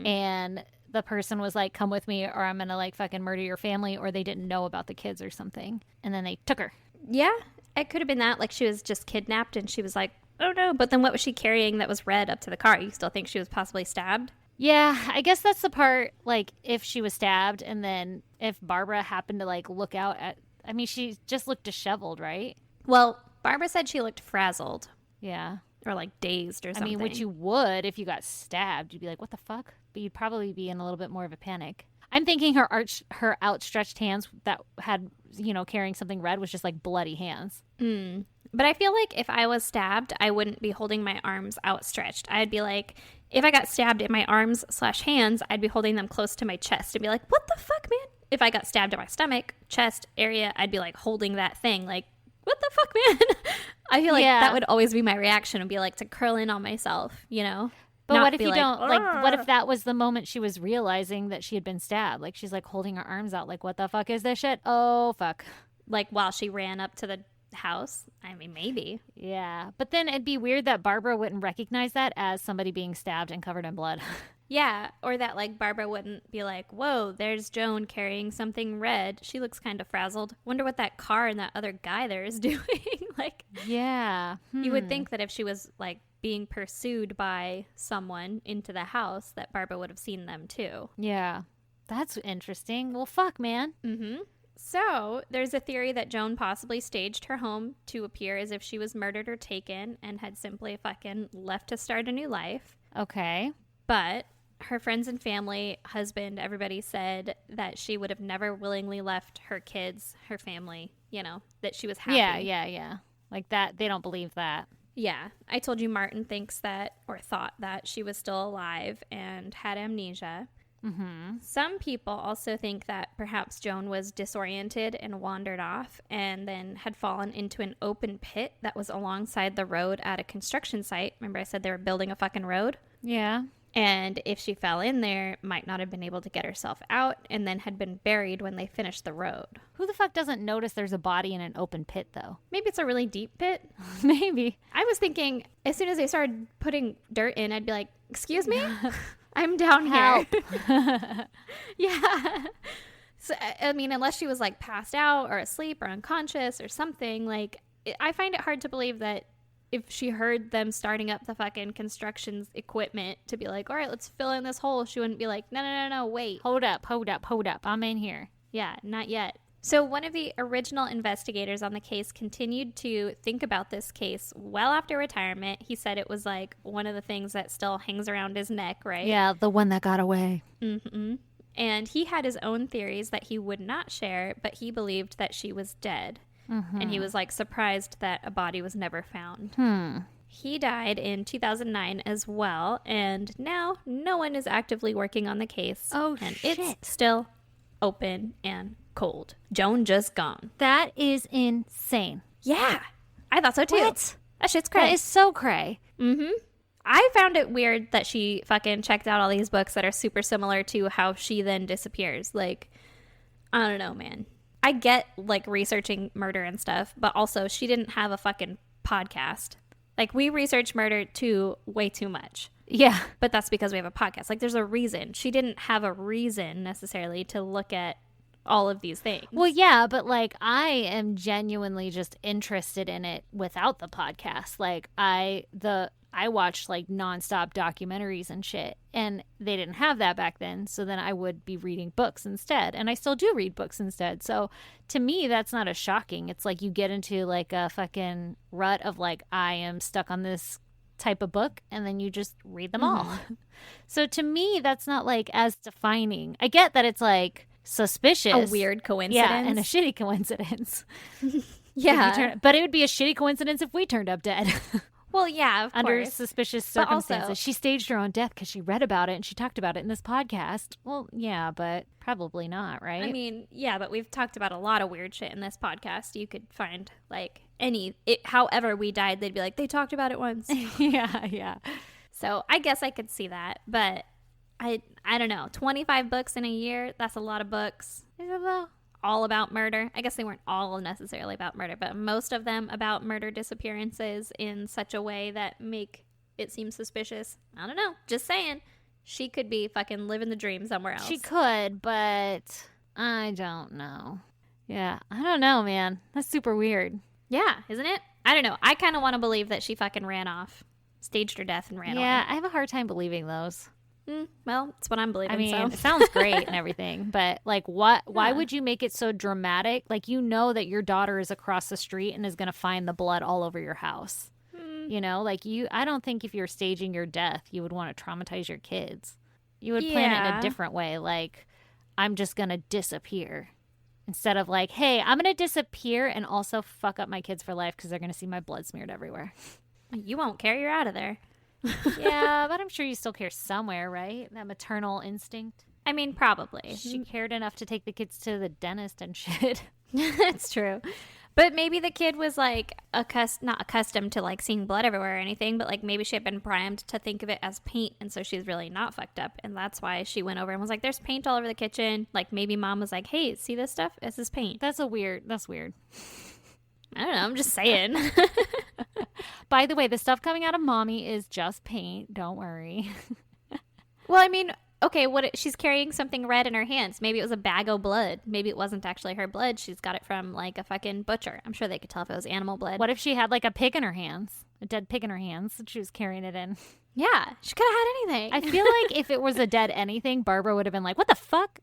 And the person was like, come with me or I'm going to like fucking murder your family, or they didn't know about the kids or something. And then they took her. Yeah. It could have been that. Like she was just kidnapped and she was like, oh no. But then what was she carrying that was red up to the car? You still think she was possibly stabbed? Yeah, I guess that's the part, like, if she was stabbed and then if Barbara happened to, like, look out at... I mean, she just looked disheveled, right? Well, Barbara said she looked frazzled Yeah. or like dazed or I something. mean, which you would if you got stabbed. You'd be like, what the fuck? But you'd probably be in a little bit more of a panic. I'm thinking her outstretched hands that had, you know, carrying something red was just, like, bloody hands. But I feel like if I was stabbed, I wouldn't be holding my arms outstretched. I'd be like, if I got stabbed in my arms/hands, I'd be holding them close to my chest and be like, what the fuck, man? If I got stabbed in my stomach, chest area, I'd be like holding that thing like, what the fuck, man? I feel like that would always be my reaction, would be like to curl in on myself, you know? But Not what if be you like, don't, like, what if "Argh." that was the moment she was realizing that she had been stabbed? Like, she's like holding her arms out, like, what the fuck is this shit? Oh, fuck. Like while she ran up to the house? I mean, maybe. Yeah. But then it'd be weird that Barbara wouldn't recognize that as somebody being stabbed and covered in blood. Yeah, or that like Barbara wouldn't be like, whoa, there's Joan carrying something red. She looks kind of frazzled. Wonder what that car and that other guy there is doing. Like, Yeah. you would think that if she was like being pursued by someone into the house, that Barbara would have seen them too. Yeah. That's interesting. Well, fuck, man. Mm-hmm. So there's a theory that Joan possibly staged her home to appear as if she was murdered or taken and had simply fucking left to start a new life. Okay. But her friends and family, husband, everybody said that she would have never willingly left her kids, her family, you know, that she was happy. Yeah. Like that. They don't believe that. Yeah. I told you Martin thinks that, or thought that, she was still alive and had amnesia. Mm-hmm. Some people also think that perhaps Joan was disoriented and wandered off and then had fallen into an open pit that was alongside the road at a construction site. Remember I said they were building a fucking road? Yeah. And if she fell in there, might not have been able to get herself out and then had been buried when they finished the road. Who the fuck doesn't notice there's a body in an open pit, though? Maybe it's a really deep pit. Maybe. I was thinking as soon as they started putting dirt in, I'd be like, excuse me? I'm down Help. here. Yeah. So, I mean, unless she was like passed out or asleep or unconscious or something, like, I find it hard to believe that if she heard them starting up the fucking construction equipment to be like, all right, let's fill in this hole, she wouldn't be like, no, wait. Hold up. I'm in here. Yeah, not yet. So one of the original investigators on the case continued to think about this case well after retirement. He said it was like one of the things that still hangs around his neck, right? Yeah, the one that got away. Mm-hmm. And he had his own theories that he would not share, but he believed that she was dead. Mm-hmm. And he was like surprised that a body was never found. He died in 2009 as well, and now no one is actively working on the case. Oh, and shit. it's still open and cold. Joan just gone. That is insane. Yeah, I thought so too. What? That shit's crazy. That is so cray. Mm-hmm. I found it weird that she fucking checked out all these books that are super similar to how she then disappears. Like, I don't know, man. I get, like, researching murder and stuff, but also she didn't have a fucking podcast. Like, we research murder too, way too much. Yeah. But that's because we have a podcast. Like, there's a reason. She didn't have a reason necessarily to look at all of these things. Well, yeah, but like I am genuinely just interested in it without the podcast. Like I watched like nonstop documentaries and shit, and they didn't have that back then. So then I would be reading books instead, and I still do read books instead. So to me, that's not as shocking. It's like you get into like a fucking rut of like I am stuck on this type of book, and then you just read them all. So to me, that's not like as defining. I get that it's like suspicious, a weird coincidence. Yeah, and a shitty coincidence. Yeah. But it would be a shitty coincidence if we turned up dead. Well, yeah, of Under course. suspicious But also- circumstances. She staged her own death because she read about it and she talked about it in this podcast. Well, yeah, but probably not, right? I mean, yeah, but we've talked about a lot of weird shit in this podcast. You could find like however we died, they'd be like, they talked about it once. yeah. So I guess I could see that, but I don't know. 25 books in a year, that's a lot of books. Is it though? All about murder. I guess they weren't all necessarily about murder, but most of them about murder disappearances in such a way that make it seem suspicious. I don't know. Just saying. She could be fucking living the dream somewhere else. She could, but I don't know. Yeah, I don't know, man. That's super weird. Yeah, isn't it? I don't know. I kind of want to believe that she fucking ran off, staged her death and ran away. Yeah, I have a hard time believing those. Well, it's what I'm believing. I mean, so. it sounds great and everything, but like, what? Why would you make it so dramatic? Like, you know that your daughter is across the street and is going to find the blood all over your house. You know, like I don't think if you're staging your death, you would want to traumatize your kids. You would plan it in a different way. Like, I'm just going to disappear. Instead of like, hey, I'm going to disappear and also fuck up my kids for life because they're going to see my blood smeared everywhere. You won't care. You're out of there. Yeah, but I'm sure you still care somewhere, right? That maternal instinct. I mean, probably. She cared enough to take the kids to the dentist and shit. That's true. But maybe the kid was like not accustomed to like seeing blood everywhere or anything, but like maybe she had been primed to think of it as paint, and so she's really not fucked up, and that's why she went over and was like, "There's paint all over the kitchen." Like maybe mom was like, "Hey, see this stuff? This is paint." That's weird. I don't know. I'm just saying. By the way, the stuff coming out of mommy is just paint. Don't worry. Well, I mean, okay, she's carrying something red in her hands. Maybe it was a bag of blood. Maybe it wasn't actually her blood. She's got it from like a fucking butcher. I'm sure they could tell if it was animal blood. What if she had like a pig in her hands? A dead pig in her hands that she was carrying it in. Yeah, she could have had anything. I feel like if it was a dead anything, Barbara would have been like, "What the fuck?"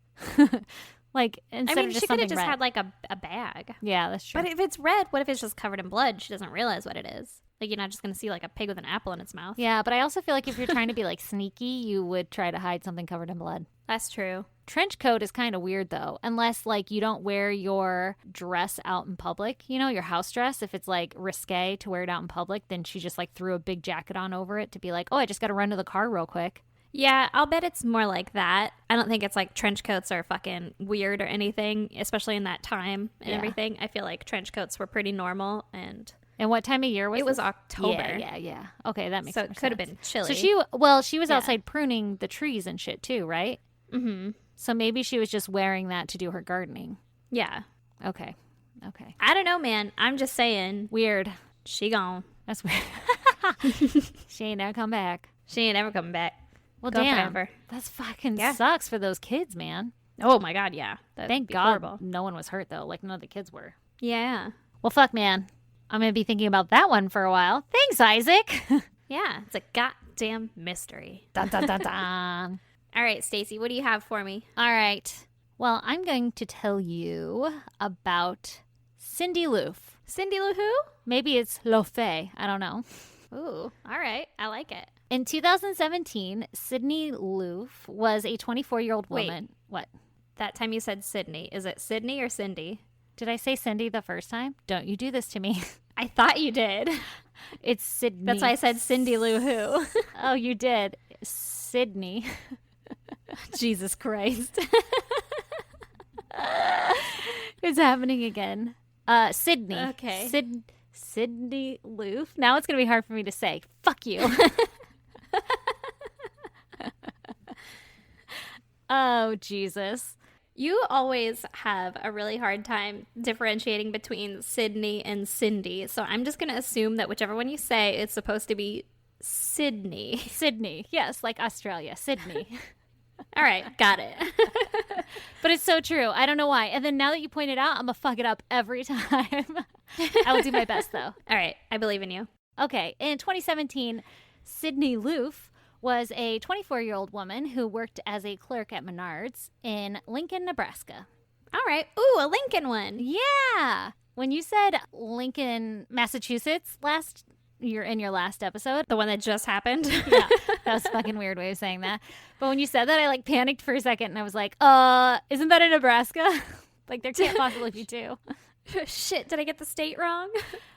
Like instead I mean, of just she could have something just red. had like a bag. Yeah, that's true. But if it's red, what if it's just covered in blood? She doesn't realize what it is. Like, you're not just going to see like a pig with an apple in its mouth. Yeah, but I also feel like if you're trying to be like sneaky, you would try to hide something covered in blood. That's true. Trench coat is kind of weird though, unless like you don't wear your dress out in public, you know, your house dress. If it's like risque to wear it out in public, then she just like threw a big jacket on over it to be like, oh, I just got to run to the car real quick. Yeah, I'll bet it's more like that. I don't think it's like trench coats are fucking weird or anything, especially in that time and everything. I feel like trench coats were pretty normal, and what time of year was it? Was this? October. Yeah. Okay, that makes so more it could have sense. been chilly. So she was outside pruning the trees and shit too, right? Mm-hmm. So maybe she was just wearing that to do her gardening. Yeah. Okay. I don't know, man. I'm just saying. Weird. She gone. That's weird. She ain't never come back. She ain't ever coming back. Well, Go damn. forever. That's fucking Yeah. sucks for those kids, man. Oh my god, yeah. That'd Thank be God horrible. no one was hurt, though. Like, none of the kids were. Yeah. Well, fuck, man. I'm going to be thinking about that one for a while. Thanks, Isaac. Yeah. It's a goddamn mystery. Dun, dun, dun, dun. All right, Stacey, what do you have for me? All right. Well, I'm going to tell you about Cindy Loof. Cindy Lou Who? Maybe it's Lofay. I don't know. Ooh, all right. I like it. In 2017, Sydney Loof was a 24-year-old Wait. woman. What? That time you said Sydney. Is it Sydney or Cindy? Did I say Cindy the first time? Don't you do this to me. I thought you did. It's Sydney. That's why I said Cindy Lou Who. Oh, you did. Sydney. Jesus Christ. It's happening again. Sydney. Okay. Sydney Loof. Now it's going to be hard for me to say. Fuck you. Oh, Jesus. You always have a really hard time differentiating between Sydney and Cindy. So I'm just going to assume that whichever one you say, it's supposed to be Sydney. Sydney. Yes, like Australia. Sydney. All right, got it. But it's so true. I don't know why. And then now that you point it out, I'm going to fuck it up every time. I will do my best, though. All right, I believe in you. Okay. In 2017, Sydney Loof was a 24-year-old woman who worked as a clerk at Menards in Lincoln, Nebraska. All right. Ooh, a Lincoln one. Yeah. When you said Lincoln, Massachusetts in your last episode. The one that just happened? Yeah, that was a fucking weird way of saying that. But when you said that, I like panicked for a second and I was like, isn't that in Nebraska? Like there can't possibly be two. Shit, did I get the state wrong?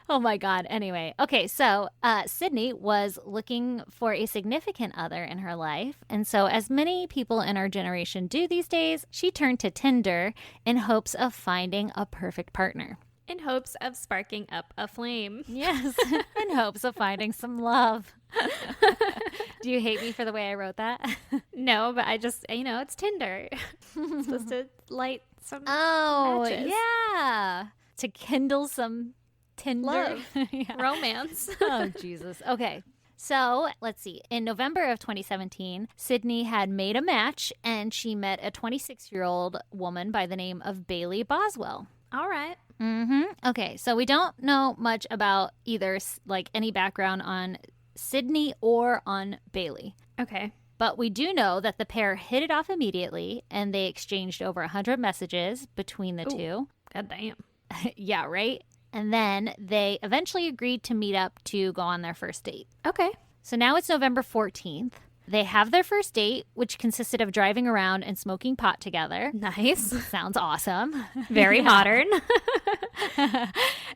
Oh my God. Anyway. Okay. So Sydney was looking for a significant other in her life. And so, as many people in our generation do these days, she turned to Tinder in hopes of finding a perfect partner. In hopes of sparking up a flame. Yes. In hopes of finding some love. Do you hate me for the way I wrote that? No, but I just, it's Tinder. It's supposed to light some matches. Yeah. To kindle some Tinder. Love. Yeah. Romance. Oh, Jesus. Okay. So let's see. In November of 2017, Sydney had made a match and she met a 26-year-old woman by the name of Bailey Boswell. All right. Okay. So we don't know much about either, like any background on Sydney or on Bailey. Okay. But we do know that the pair hit it off immediately and they exchanged over 100 messages between the two. God damn. Yeah, right? And then they eventually agreed to meet up to go on their first date. Okay. So now it's November 14th. They have their first date, which consisted of driving around and smoking pot together. Nice. Sounds awesome. Very modern.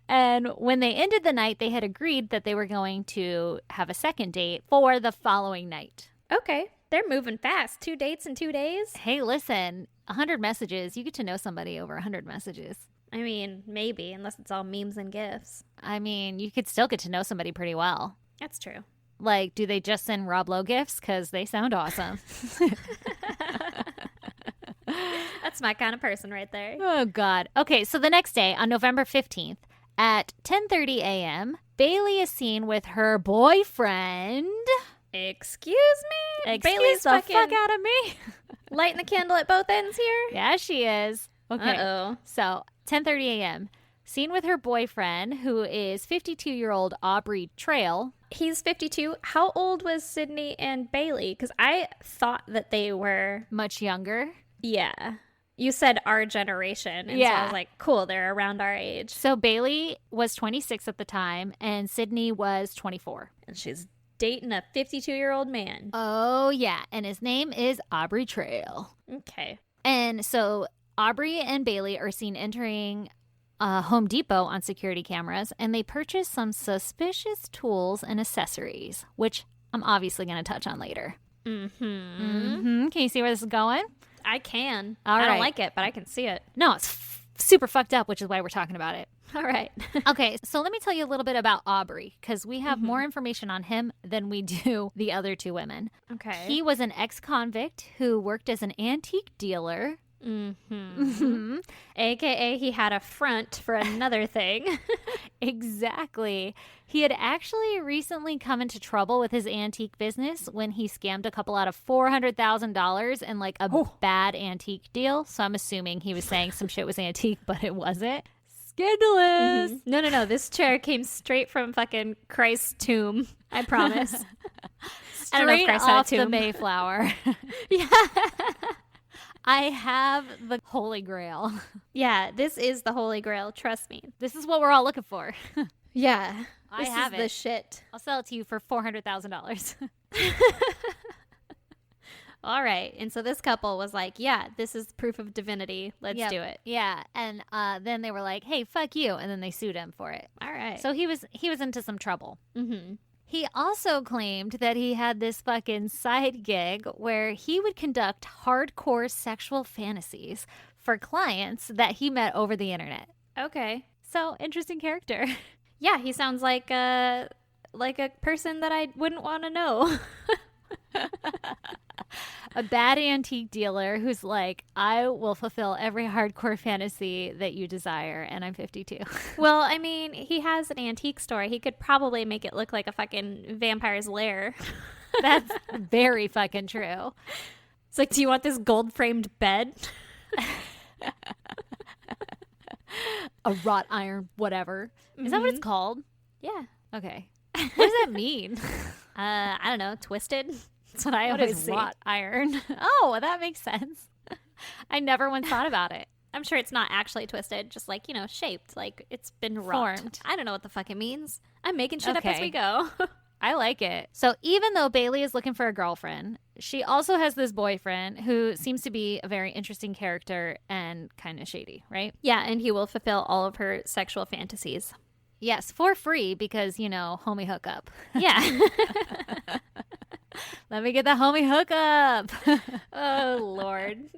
And when they ended the night, they had agreed that they were going to have a second date for the following night. Okay. They're moving fast. 2 dates in 2 days? Hey, listen, 100 messages. You get to know somebody over 100 messages. I mean, maybe, unless it's all memes and GIFs. I mean, you could still get to know somebody pretty well. That's true. Like, do they just send Rob Lowe gifts? Because they sound awesome. That's my kind of person right there. Oh, God. Okay, so the next day, on November 15th, at 10:30 a.m., Bailey is seen with her boyfriend. Excuse me? Excuse Bailey's the fuck out of me. lighting the candle at both ends here? Yeah, she is. Okay. Uh-oh. So, 10:30 a.m., seen with her boyfriend, who is 52-year-old Aubrey Trail. He's 52. How old was Sydney and Bailey? Because I thought that they were... Much younger. Yeah. You said our generation. And so I was like, cool, they're around our age. So Bailey was 26 at the time, and Sydney was 24. And she's dating a 52-year-old man. Oh, yeah. And his name is Aubrey Trail. Okay. And so Aubrey and Bailey are seen entering Home Depot on security cameras, and they purchase some suspicious tools and accessories, which I'm obviously going to touch on later. Can you see where this is going? I can. All I right. don't like it, but I can see it. No, it's super fucked up, which is why we're talking about it. All right. Okay, so let me tell you a little bit about Aubrey, because we have more information on him than we do the other two women. Okay. He was an ex-convict who worked as an antique dealer. AKA he had a front for another thing. Exactly. He had actually recently come into trouble with his antique business when he scammed a couple out of $400,000 in like a bad antique deal. So I'm assuming he was saying some shit was antique, but it wasn't. Scandalous. No. This chair came straight from fucking Christ's tomb. I promise. I don't know if Straight Christ had a off the tomb. Mayflower. Yeah. I have the Holy Grail. Yeah, this is the Holy Grail. Trust me. This is what we're all looking for. Yeah. I This have is the it. shit. I'll sell it to you for $400,000. All right. And so this couple was like, yeah, this is proof of divinity. Let's Yep. do it. Yeah, and then they were like, "Hey, fuck you," and then they sued him for it. All right. So he was into some trouble. mm-hmm. He also claimed that he had this fucking side gig where he would conduct hardcore sexual fantasies for clients that he met over the internet. Okay. So, interesting character. Yeah, he sounds like a person that I wouldn't want to know. A bad antique dealer who's like, "I will fulfill every hardcore fantasy that you desire," and I'm 52. Well, I mean, he has an antique store. He could probably make it look like a fucking vampire's lair. That's very fucking true. It's like, do you want this gold-framed bed? A wrought iron, whatever. Is that what it's called? Yeah. Okay. What does that mean? I don't know. Twisted? That's what I What always is see. wrought iron? Oh, that makes sense. I never once thought about it. I'm sure it's not actually twisted, just like, shaped. Like it's been Formed. wrought. I don't know what the fuck it means. I'm making shit up as Okay. we go. I like it. So even though Bailey is looking for a girlfriend, she also has this boyfriend who seems to be a very interesting character and kind of shady, right? Yeah, and he will fulfill all of her sexual fantasies. Yes, for free because, homie hookup. Yeah. Let me get the homie hookup. Oh, Lord.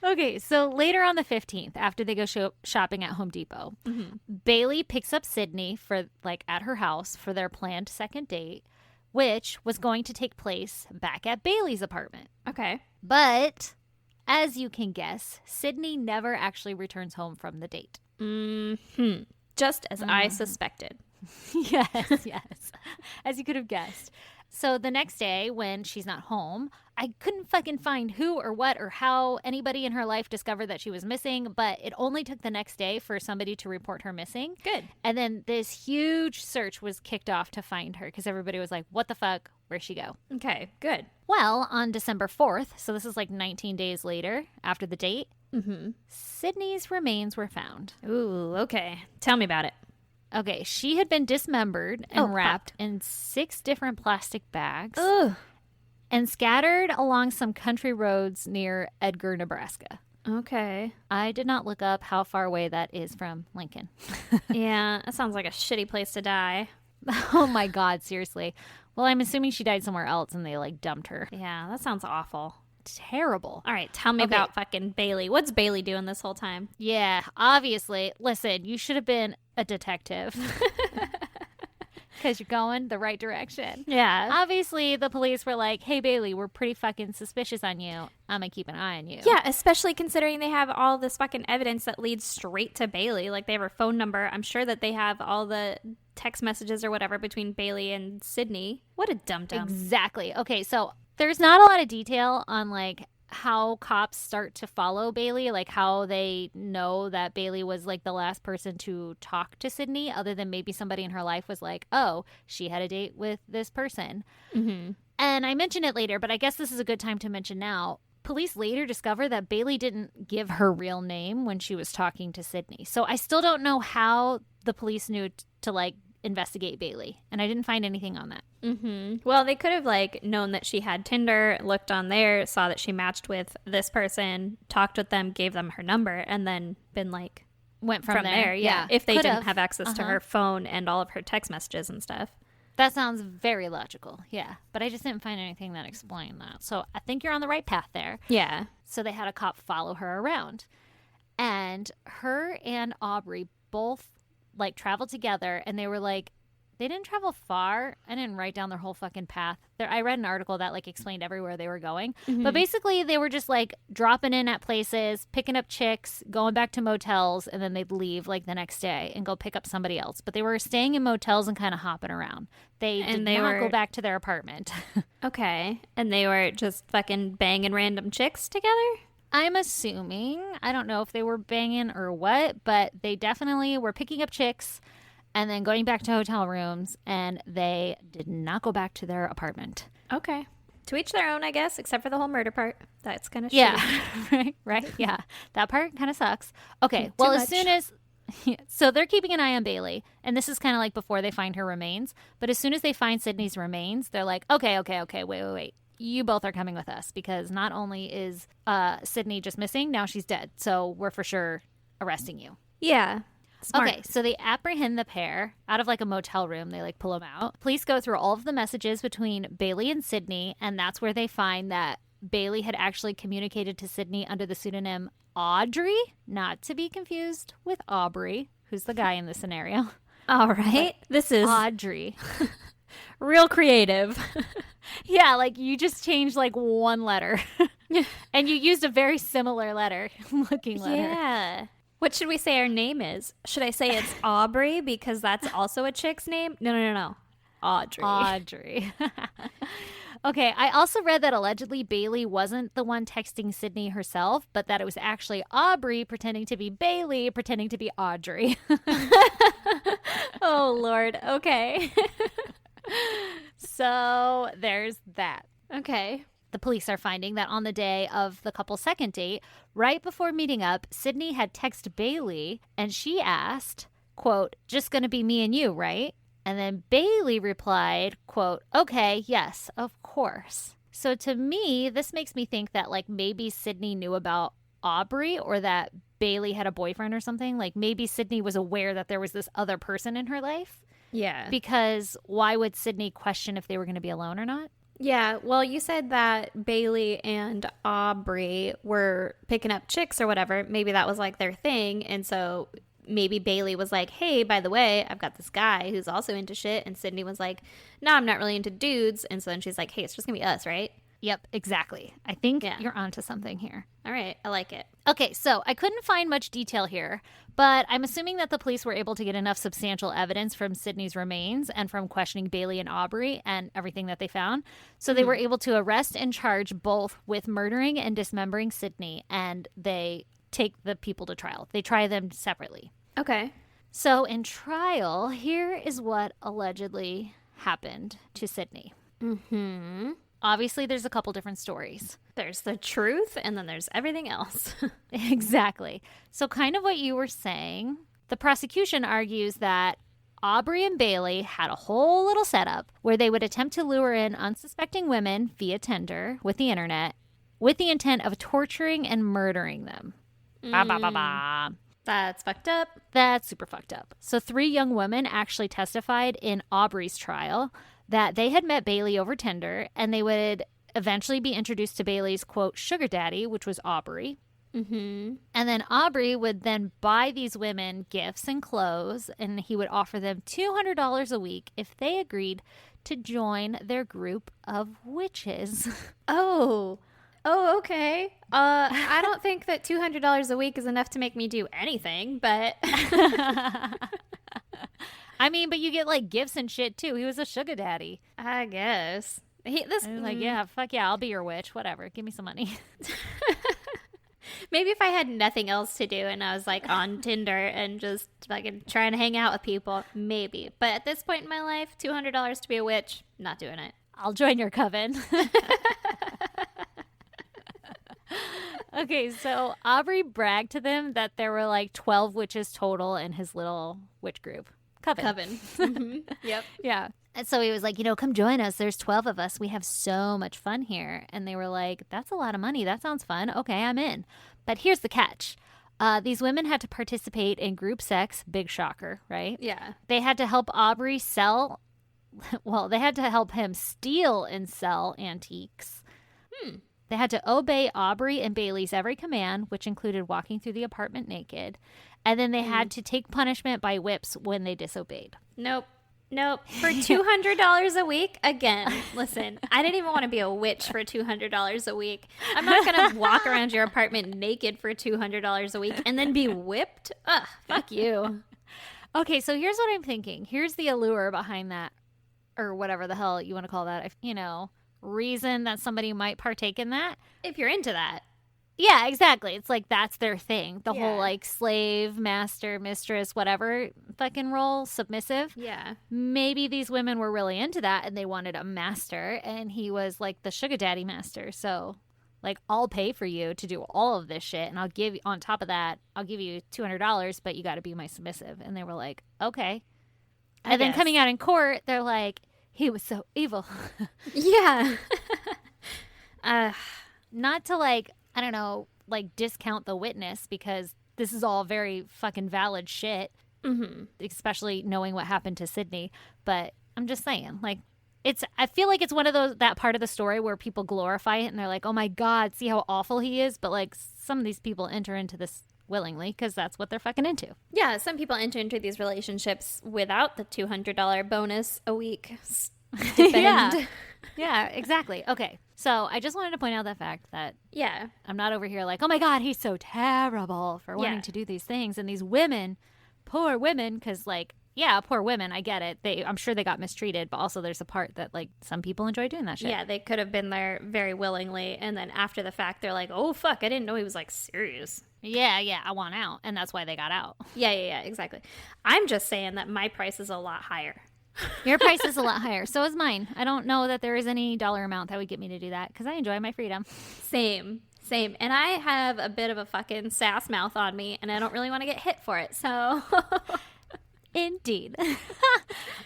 Okay, so later on the 15th, after they go shopping at Home Depot, Bailey picks up Sydney at her house for their planned second date, which was going to take place back at Bailey's apartment. Okay. But as you can guess, Sydney never actually returns home from the date. Just as I suspected. Yes. As you could have guessed. So the next day, when she's not home, I couldn't fucking find who or what or how anybody in her life discovered that she was missing, but it only took the next day for somebody to report her missing. Good. And then this huge search was kicked off to find her because everybody was like, what the fuck? Where'd she go? Okay, good. Well, on December 4th, so this is like 19 days later after the date, Sydney's remains were found. Ooh, okay. Tell me about it. Okay, she had been dismembered and Oh, wrapped in 6 different plastic bags Ugh. and scattered along some country roads near Edgar, Nebraska. Okay. I did not look up how far away that is from Lincoln. Yeah, that sounds like a shitty place to die. Oh my God, seriously. Well, I'm assuming she died somewhere else and they like dumped her. Yeah, that sounds awful. Terrible. All right, tell me Okay. about fucking Bailey. What's Bailey doing this whole time? Yeah, obviously. Listen, you should have been a detective because you're going the right direction. Yeah. Obviously, the police were like, hey, Bailey, we're pretty fucking suspicious on you. I'm going to keep an eye on you. Yeah, especially considering they have all this fucking evidence that leads straight to Bailey. Like, they have her phone number. I'm sure that they have all the text messages or whatever between Bailey and Sydney. What a dum-dum. Exactly. Okay, so there's not a lot of detail on like how cops start to follow Bailey, like how they know that Bailey was like the last person to talk to Sydney, other than maybe somebody in her life was like, oh, she had a date with this person. Mm-hmm. And I mentioned it later, but I guess this is a good time to mention now. Police later discovered that Bailey didn't give her real name when she was talking to Sydney. So I still don't know how the police knew to like investigate Bailey. And I didn't find anything on that. Mm-hmm. Well, they could have like known that she had Tinder, looked on there, saw that she matched with this person, talked with them, gave them her number, and then been like Went from there. Yeah. If they Could didn't have access to Uh-huh. her phone and all of her text messages and stuff. That sounds very logical. Yeah. But I just didn't find anything that explained that. So I think you're on the right path there. Yeah. So they had a cop follow her around. And her and Aubrey both like traveled together, and they were like, they didn't travel far. I didn't write down their whole fucking path. I read an article that like explained everywhere they were going. But basically they were just like dropping in at places, picking up chicks, going back to motels, and then they'd leave like the next day and go pick up somebody else. But they were staying in motels and kind of hopping around. They did not go back to their apartment. Okay. And they were just fucking banging random chicks together? I'm assuming, I don't know if they were banging or what, but they definitely were picking up chicks and then going back to hotel rooms, and they did not go back to their apartment. Okay. To each their own, I guess, except for the whole murder part. That's kind of Yeah, right? Yeah, that part kind of sucks. Okay, well, as soon as... So they're keeping an eye on Bailey, and this is kind of like before they find her remains, but as soon as they find Sydney's remains, they're like, okay, wait. You both are coming with us, because not only is Sydney just missing, now she's dead, so we're for sure arresting you. Yeah. Smart. Okay, so they apprehend the pair out of like a motel room. They like pull them out. Police go through all of the messages between Bailey and Sydney, and that's where they find that Bailey had actually communicated to Sydney under the pseudonym Audrey, not to be confused with Aubrey, who's the guy in this scenario. All right. This is Audrey. real creative. Yeah, like you just changed like one letter. And you used a very similar looking letter. Yeah. What should we say our name is? Should I say it's Aubrey because that's also a chick's name? No. Audrey. Audrey. Okay, I also read that allegedly Bailey wasn't the one texting Sydney herself, but that it was actually Aubrey pretending to be Bailey, pretending to be Audrey. Oh, Lord. Okay. So there's that. Okay. The police are finding that on the day of the couple's second date, right before meeting up, Sydney had texted Bailey and she asked, quote, just gonna be me and you, right? And then Bailey replied, quote, okay, yes, of course. So to me, this makes me think that like maybe Sydney knew about Aubrey, or that Bailey had a boyfriend or something. Like maybe Sydney was aware that there was this other person in her life. Yeah. Because why would Sydney question if they were going to be alone or not? Yeah. Well, you said that Bailey and Aubrey were picking up chicks or whatever. Maybe that was like their thing. And so maybe Bailey was like, hey, by the way, I've got this guy who's also into shit. And Sydney was like, no, I'm not really into dudes. And so then she's like, hey, it's just gonna be us, right? Yep, exactly. I think you're onto something here. All right. I like it. Okay, so I couldn't find much detail here, but I'm assuming that the police were able to get enough substantial evidence from Sydney's remains and from questioning Bailey and Aubrey and everything that they found. So they were able to arrest and charge both with murdering and dismembering Sydney, and they take the people to trial. They try them separately. Okay. So in trial, here is what allegedly happened to Sydney. Mm-hmm. Obviously, there's a couple different stories. There's the truth, and then there's everything else. Exactly. So kind of what you were saying, the prosecution argues that Aubrey and Bailey had a whole little setup where they would attempt to lure in unsuspecting women via Tinder with the internet with the intent of torturing and murdering them. Ba, ba, ba, ba. That's fucked up. That's super fucked up. So 3 young women actually testified in Aubrey's trial that they had met Bailey over Tinder and they would eventually be introduced to Bailey's, quote, sugar daddy, which was Aubrey. Mm-hmm. And then Aubrey would then buy these women gifts and clothes, and he would offer them $200 a week if they agreed to join their group of witches. Oh, okay. I don't think that $200 a week is enough to make me do anything, but I mean, but you get like gifts and shit too. He was a sugar daddy. I guess. I was like, yeah, fuck yeah, I'll be your witch. Whatever. Give me some money. Maybe if I had nothing else to do and I was like on Tinder and just fucking trying to hang out with people, maybe. But at this point in my life, $200 to be a witch, not doing it. I'll join your coven. Okay, so Aubrey bragged to them that there were like 12 witches total in his little witch group. Coven. Mm-hmm. Yep. Yeah. And so he was like, come join us. There's 12 of us. We have so much fun here. And they were like, that's a lot of money. That sounds fun. Okay, I'm in. But here's the catch. These women had to participate in group sex. Big shocker, right? Yeah. They had to help Aubrey sell. Well, they had to help him steal and sell antiques. They had to obey Aubrey and Bailey's every command, which included walking through the apartment naked. And then they had to take punishment by whips when they disobeyed. Nope. For $200 a week? Again, listen, I didn't even want to be a witch for $200 a week. I'm not going to walk around your apartment naked for $200 a week and then be whipped. Ugh, fuck you. Okay, so here's what I'm thinking. Here's the allure behind that, or whatever the hell you want to call that, reason that somebody might partake in that. If you're into that. Yeah, exactly. It's like that's their thing. The whole Yeah. like slave, master, mistress, whatever fucking role, submissive. Yeah. Maybe these women were really into that and they wanted a master and he was like the sugar daddy master. So like I'll pay for you to do all of this shit and I'll give you on top of that, I'll give you $200, but you got to be my submissive. And they were like, okay. And then coming out in court, they're like, he was so evil. Yeah. Not to like, I don't know, like discount the witness because this is all very fucking valid shit, especially knowing what happened to Sydney. But I'm just saying, like, I feel like it's one of that part of the story where people glorify it and they're like, oh my God, see how awful he is. But like some of these people enter into this willingly because that's what they're fucking into. Yeah, some people enter into these relationships without the $200 bonus a week stipend. Yeah, exactly. Okay. So I just wanted to point out that fact that Yeah. I'm not over here like, oh my God, he's so terrible for wanting Yeah. to do these things. And these women, poor women, because like, yeah, poor women, I get it. I'm sure they got mistreated, but also there's a part that like some people enjoy doing that shit. Yeah, they could have been there very willingly, and then after the fact, they're like, "Oh fuck, I didn't know he was like serious." Yeah, I want out, and that's why they got out. Yeah, exactly. I'm just saying that my price is a lot higher. Your price is a lot higher. So is mine. I don't know that there is any dollar amount that would get me to do that because I enjoy my freedom. Same. And I have a bit of a fucking sass mouth on me, and I don't really want to get hit for it. So, Indeed.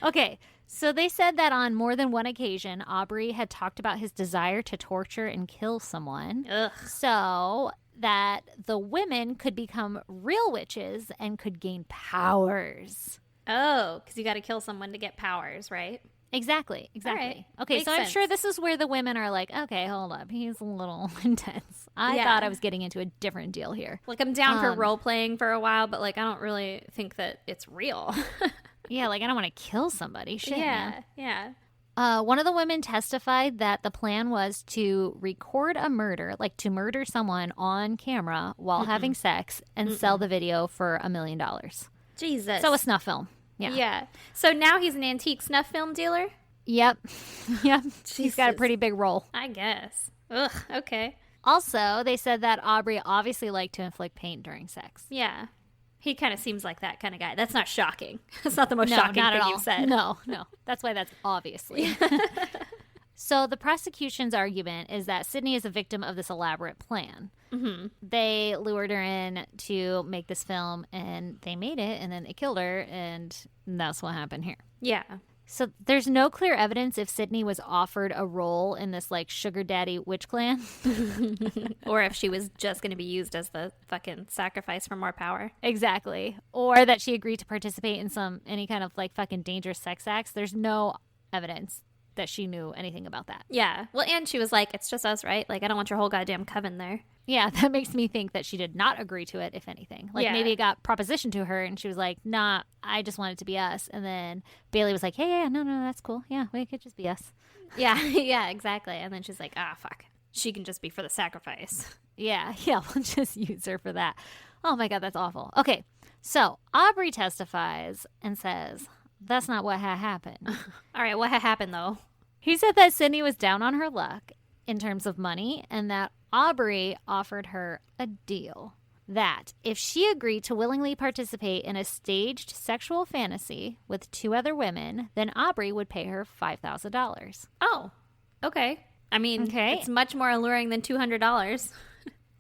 Okay. So they said that on more than one occasion, Aubrey had talked about his desire to torture and kill someone. ugh. So that the women could become real witches and could gain powers. Oh, because you got to kill someone to get powers, right? Exactly. right. Okay, Makes so I'm sure sense. this is where the women are like, okay, hold up. He's a little intense. I Yeah. thought I was getting into a different deal here. Like, I'm down for role playing for a while, but like, I don't really think that it's real. Yeah, like I don't want to kill somebody. Shit, man. Yeah. One of the women testified that the plan was to record a murder, like to murder someone on camera while having sex and sell the video for $1 million. Jesus. So a snuff film. Yeah. Yeah. So now he's an antique snuff film dealer? Yep. Yep. He's got a Jesus. pretty big role. I guess. Ugh, okay. Also, they said that Aubrey obviously liked to inflict pain during sex. Yeah. He kind of seems like that kind of guy. That's not shocking. That's not the most No, shocking not thing at all. you've said. No. That's why that's obviously. So the prosecution's argument is that Sydney is a victim of this elaborate plan. Mm-hmm. They lured her in to make this film, and they made it, and then they killed her, and that's what happened here. Yeah. So there's no clear evidence if Sydney was offered a role in this like sugar daddy witch clan. Or if she was just going to be used as the fucking sacrifice for more power. Exactly. Or that she agreed to participate in any kind of like fucking dangerous sex acts. There's no evidence that she knew anything about that. Yeah. Well, and she was like, it's just us, right? Like, I don't want your whole goddamn coven there. Yeah, that makes me think that she did not agree to it, if anything. Like, Yeah. maybe it got propositioned to her, and she was like, nah, I just want it to be us. And then Bailey was like, hey, yeah, no, that's cool. Yeah, we could just be us. Yeah. Yeah, exactly. And then she's like, fuck. She can just be for the sacrifice. Yeah, we'll just use her for that. Oh, my God, that's awful. Okay, so Aubrey testifies and says, that's not what had happened. All right, what had happened, though? He said that Sydney was down on her luck in terms of money, and that Aubrey offered her a deal that if she agreed to willingly participate in a staged sexual fantasy with 2 other women, then Aubrey would pay her $5,000. Oh, okay. I mean, Okay. It's much more alluring than $200.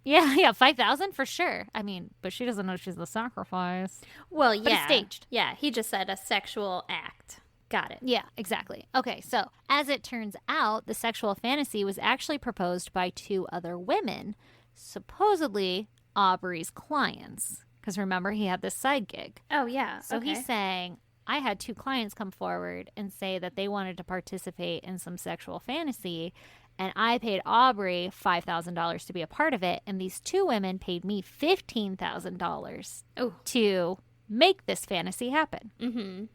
Yeah, 5,000 for sure. I mean, but she doesn't know she's the sacrifice. Well, But it's yeah. staged. Yeah, he just said a sexual act. Got it. Yeah, exactly. Okay, so as it turns out, the sexual fantasy was actually proposed by 2 other women, supposedly Aubrey's clients. Because remember, he had this side gig. Oh, yeah. So okay. he's saying, I had 2 clients come forward and say that they wanted to participate in some sexual fantasy, and I paid Aubrey $5,000 to be a part of it, and these 2 women paid me $15,000 Oh. to make this fantasy happen. Mm-hmm.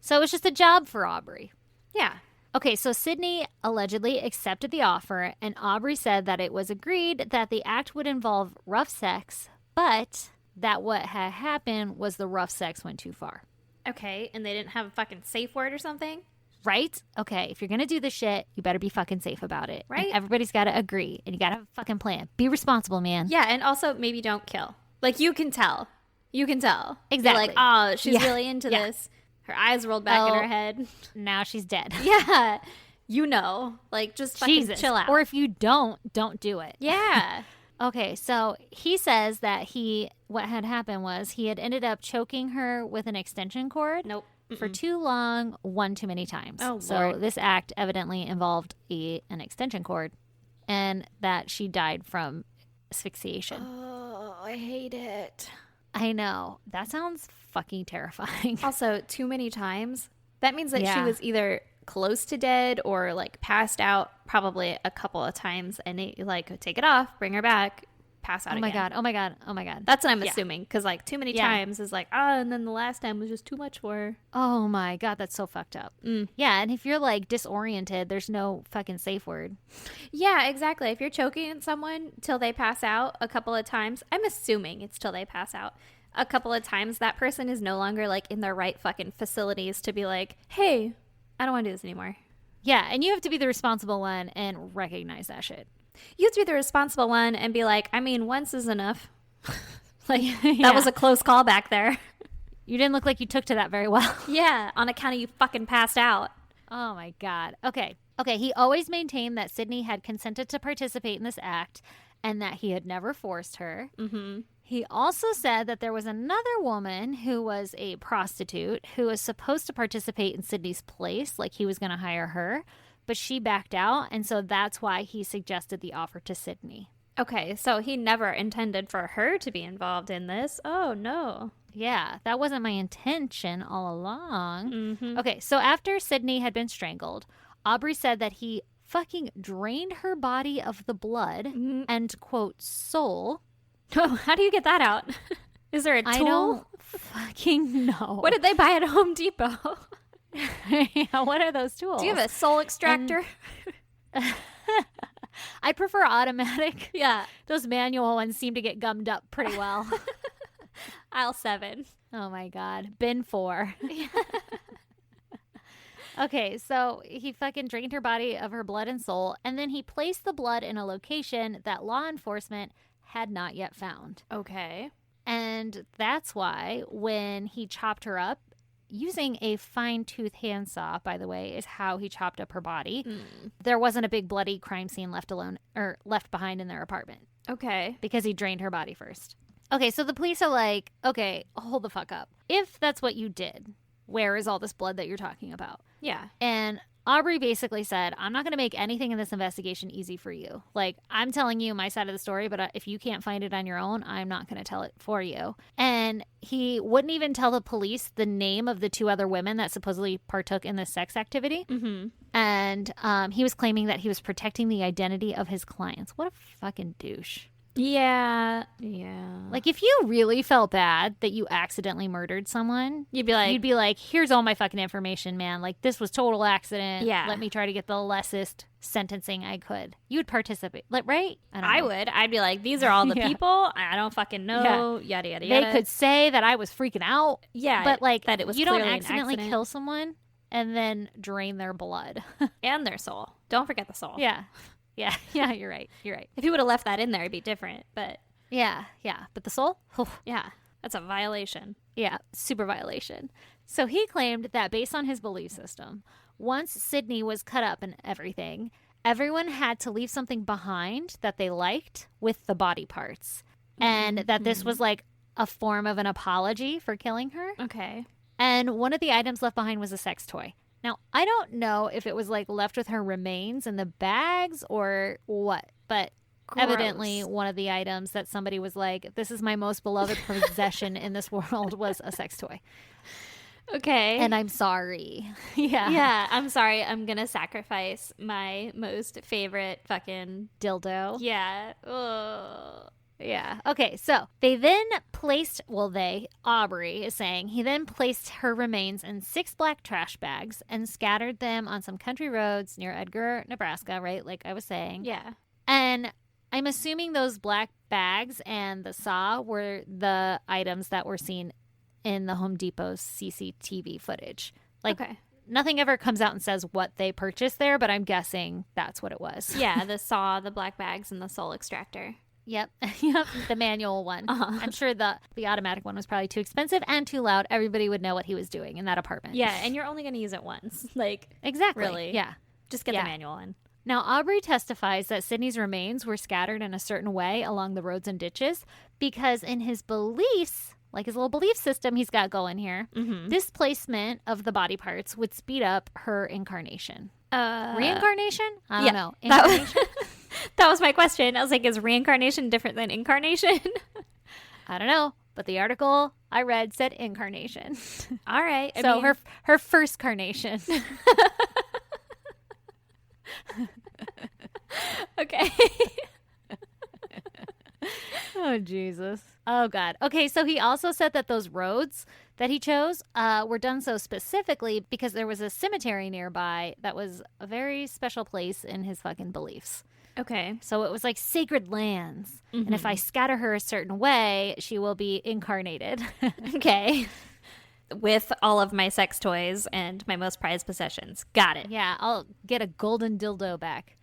So it was just a job for Aubrey. Yeah. Okay, so Sydney allegedly accepted the offer, and Aubrey said that it was agreed that the act would involve rough sex, but that what had happened was the rough sex went too far. Okay, and they didn't have a fucking safe word or something? Right? Okay, if you're going to do this shit, you better be fucking safe about it. Right? And everybody's got to agree, and you got to have a fucking plan. Be responsible, man. Yeah, and also maybe don't kill. Like, you can tell. You can tell. Exactly. You're like, oh, she's Yeah. really into Yeah. this. Her eyes rolled back in Oh. her head. Now she's dead. Yeah. You know. Like, just fucking Jesus. chill out. Or if you don't do it. yeah. Okay, so he says that what had happened was he had ended up choking her with an extension cord Nope. for too long, one too many times. Oh, so Lord. this act evidently involved an extension cord, and that she died from asphyxiation. Oh, I hate it. I know. That sounds fucking terrifying. Also, too many times. That means that she Yeah. was either close to dead or like passed out probably a couple of times, and they like take it off, bring her back, pass out Oh my again. God. Oh my God. Oh my God. That's what I'm Yeah. assuming, because like too many Yeah. times is like, and then the last time was just too much for her. Oh my God. That's so fucked up. Mm. Yeah. And if you're like disoriented, there's no fucking safe word. Yeah, exactly. If you're choking someone till they pass out a couple of times, I'm assuming it's till they pass out a couple of times, that person is no longer like in their right fucking facilities to be like, hey, I don't want to do this anymore. Yeah. And you have to be the responsible one and recognize that shit. You have to be the responsible one and be like, I mean, once is enough. Like, Yeah. that was a close call back there. You didn't look like you took to that very well. Yeah, on account of you fucking passed out. Oh my God. Okay. He always maintained that Sydney had consented to participate in this act and that he had never forced her. Mm-hmm. He also said that there was another woman who was a prostitute who was supposed to participate in Sydney's place, like he was going to hire her, but she backed out, and so that's why he suggested the offer to Sydney. Okay, so he never intended for her to be involved in this. Oh, no. Yeah, that wasn't my intention all along. Mm-hmm. Okay, so after Sydney had been strangled, Aubrey said that he fucking drained her body of the blood and, quote, soul. Oh, how do you get that out? Is there a tool? I don't fucking know. What did they buy at Home Depot? Yeah, what are those tools? Do you have a soul extractor? I prefer automatic. Yeah. Those manual ones seem to get gummed up pretty well. Aisle 7. Oh my God. Bin 4. Okay, so he fucking drained her body of her blood and soul, and then he placed the blood in a location that law enforcement had not yet found. Okay. And that's why when he chopped her up, using a fine-tooth handsaw, by the way, is how he chopped up her body. There wasn't a big bloody crime scene left behind in their apartment Okay. because he drained her body first. Okay, so the police are like, okay, hold the fuck up. If that's what you did, where is all this blood that you're talking about? Yeah. And Aubrey basically said, I'm not going to make anything in this investigation easy for you. Like, I'm telling you my side of the story, but if you can't find it on your own, I'm not going to tell it for you. And he wouldn't even tell the police the name of the 2 other women that supposedly partook in this sex activity. Mm-hmm. And he was claiming that he was protecting the identity of his clients. What a fucking douche. Yeah. Yeah. Like, if you really felt bad that you accidentally murdered someone, you'd be like, here's all my fucking information, man. Like, this was total accident. Yeah. Let me try to get the lessest sentencing I could. You would participate, like, right? I would. I'd be like, these are all the people. I don't fucking know. Yada, yada, yada. They could say that I was freaking out. Yeah. But, like, that it was you don't clearly an accidentally accident. kill someone and then drain their blood. And their soul. Don't forget the soul. Yeah. Yeah. Yeah, you're right. You're right. If you would have left that in there, it'd be different. But Yeah. Yeah. But the soul? yeah, that's a violation. Yeah, super violation. So he claimed that based on his belief system, once Sydney was cut up and everything, everyone had to leave something behind that they liked with the body parts. And that this was like a form of an apology for killing her. Okay. And one of the items left behind was a sex toy. Now, I don't know if it was like left with her remains in the bags or what, but evidently one of the items that somebody was like, this is my most beloved possession in this world was a sex toy. Okay. And I'm sorry. Yeah. Yeah, I'm sorry. I'm going to sacrifice my most favorite fucking Dildo. Yeah. Ugh. Yeah. Okay. So they then placed, Aubrey is saying, he then placed her remains in 6 black trash bags and scattered them on some country roads near Edgar, Nebraska, right? Like I was saying. Yeah. And I'm assuming those black bags and the saw were the items that were seen in the Home Depot's CCTV footage. Like, okay. Nothing ever comes out and says what they purchased there, but I'm guessing that's what it was. Yeah, the saw, the black bags, and the soul extractor. Yep. Yep. The manual one. Uh-huh. I'm sure the automatic one was probably too expensive and too loud. Everybody would know what he was doing in that apartment. Yeah, and you're only going to use it once. Like, exactly. Really? Yeah. Just get Yeah. the manual one. Now, Aubrey testifies that Sydney's remains were scattered in a certain way along the roads and ditches because in his beliefs, like his little belief system he's got going here, this placement of the body parts would speed up her incarnation. Reincarnation? I don't know. Incarnation? That was my question. I was like, is reincarnation different than incarnation? I don't know. But the article I read said incarnation. All right. I So mean, her first carnation. okay. Oh, Jesus. Oh, God. Okay, so he also said that those roads that he chose were done so specifically because there was a cemetery nearby that was a very special place in his fucking beliefs. Okay. So it was like sacred lands. And if I scatter her a certain way, she will be incarnated. Okay. With all of my sex toys and my most prized possessions. Got it. Yeah, I'll get a golden dildo back.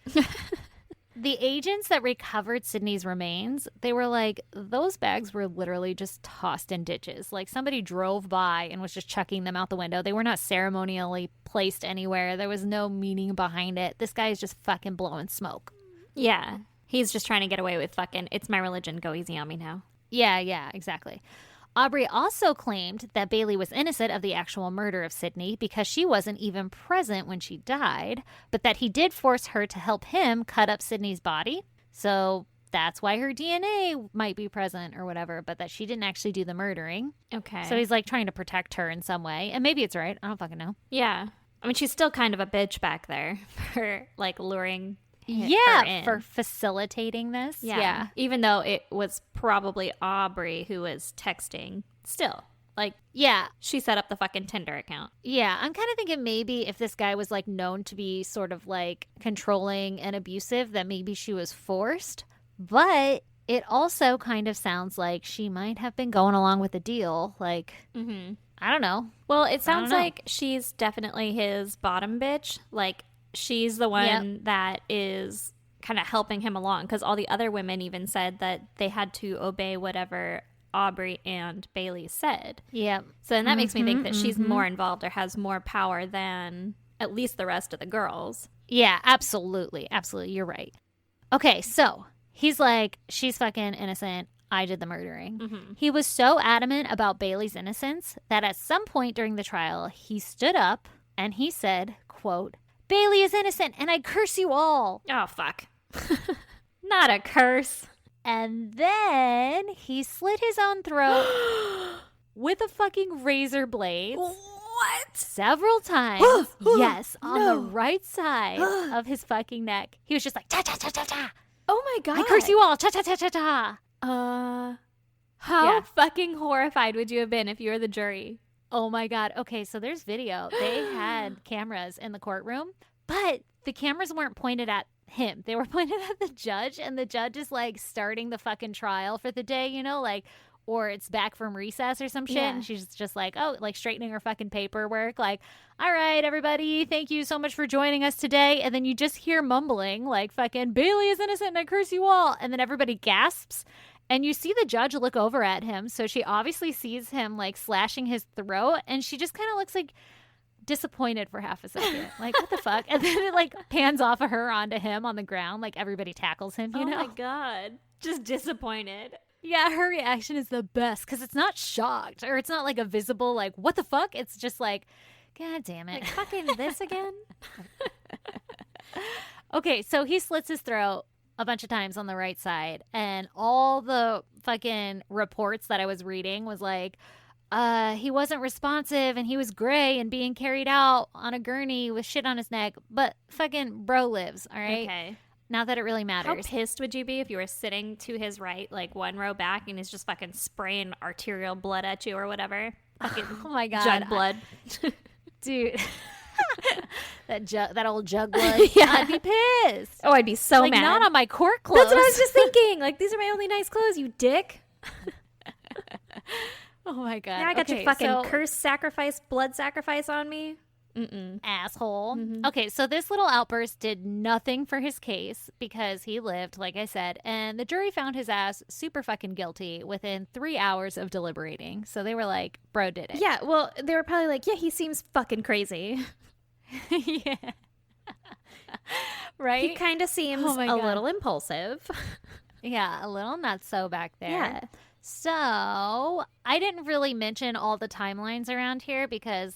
The agents that recovered Sydney's remains, they were like, those bags were literally just tossed in ditches. Like somebody drove by and was just chucking them out the window. They were not ceremonially placed anywhere. There was no meaning behind it. This guy is just fucking blowing smoke. Yeah. He's just trying to get away with fucking, it's my religion, go easy on me now. Yeah, exactly. Aubrey also claimed that Bailey was innocent of the actual murder of Sydney because she wasn't even present when she died, but that he did force her to help him cut up Sydney's body. So that's why her DNA might be present or whatever, but that she didn't actually do the murdering. Okay. So he's like trying to protect her in some way. And maybe it's right. I don't fucking know. Yeah. I mean, she's still kind of a bitch back there for like luring her Yeah, in. for facilitating this. Yeah. Even though it was probably Aubrey who was texting. Still, like, Yeah. she set up the fucking Tinder account. Yeah, I'm kind of thinking maybe if this guy was like known to be sort of like controlling and abusive, that maybe she was forced. But it also kind of sounds like she might have been going along with the deal. Like, I don't know. Well, it sounds know. like she's definitely his bottom bitch. Like, she's the one that is kind of helping him along because all the other women even said that they had to obey whatever Aubrey and Bailey said. Yeah. So then that makes me think that she's more involved or has more power than at least the rest of the girls. Yeah, absolutely. Absolutely. You're right. Okay, so he's like, she's fucking innocent. I did the murdering. Mm-hmm. He was so adamant about Bailey's innocence that at some point during the trial, he stood up and he said, quote, "Bailey is innocent and I curse you all." Oh, fuck. Not a curse. And then he slit his own throat with a fucking razor blade. What? Several times. Yes, on No. the right side of his fucking neck. He was just like, cha cha cha cha cha. Oh my God. I curse you all. Cha cha cha cha cha. How Yeah. fucking horrified would you have been if you were the jury? Oh my God. Okay, so there's video. They had cameras in the courtroom, but the cameras weren't pointed at him. They were pointed at the judge, and the judge is like starting the fucking trial for the day, you know, like, or it's back from recess or some shit. Yeah. And she's just like, oh, like straightening her fucking paperwork. Like, all right, everybody, thank you so much for joining us today. And then you just hear mumbling like fucking Bailey is innocent and I curse you all. And then everybody gasps. And you see the judge look over at him. So she obviously sees him like slashing his throat. And she just kind of looks like disappointed for half a second. Like, what the fuck? And then it like pans off of her onto him on the ground. Like everybody tackles him, you know? Oh my God. Just disappointed. Yeah, her reaction is the best because it's not shocked or it's not like a visible, like, what the fuck? It's just like, God damn it. Like, fucking this again? Okay, so he slits his throat a bunch of times on the right side, and all the fucking reports that I was reading was like, he wasn't responsive and he was gray and being carried out on a gurney with shit on his neck, but fucking bro lives, all right? Okay. Not that it really How matters. pissed would you be if you were sitting to his right, like one row back, and he's just fucking spraying arterial blood at you or whatever? Fucking Oh my God. jug blood. Dude. that old jug blood. Yeah. I'd be pissed. Oh, I'd be so like, mad. not on my court clothes. That's what I was just thinking. Like, these are my only nice clothes, you dick. Oh my God. Now I got Okay, your fucking so- curse sacrifice, blood sacrifice on me. Mm-mm. asshole. Mhm. Okay, so this little outburst did nothing for his case because he lived, like I said, and the jury found his ass super fucking guilty within 3 hours of deliberating. So they were like, bro did it. Yeah, well, they were probably like, yeah, he seems fucking crazy. Yeah. Right? He kind of seems Oh my a God. little impulsive. Yeah, a little nutso back there. Yeah. So I didn't really mention all the timelines around here because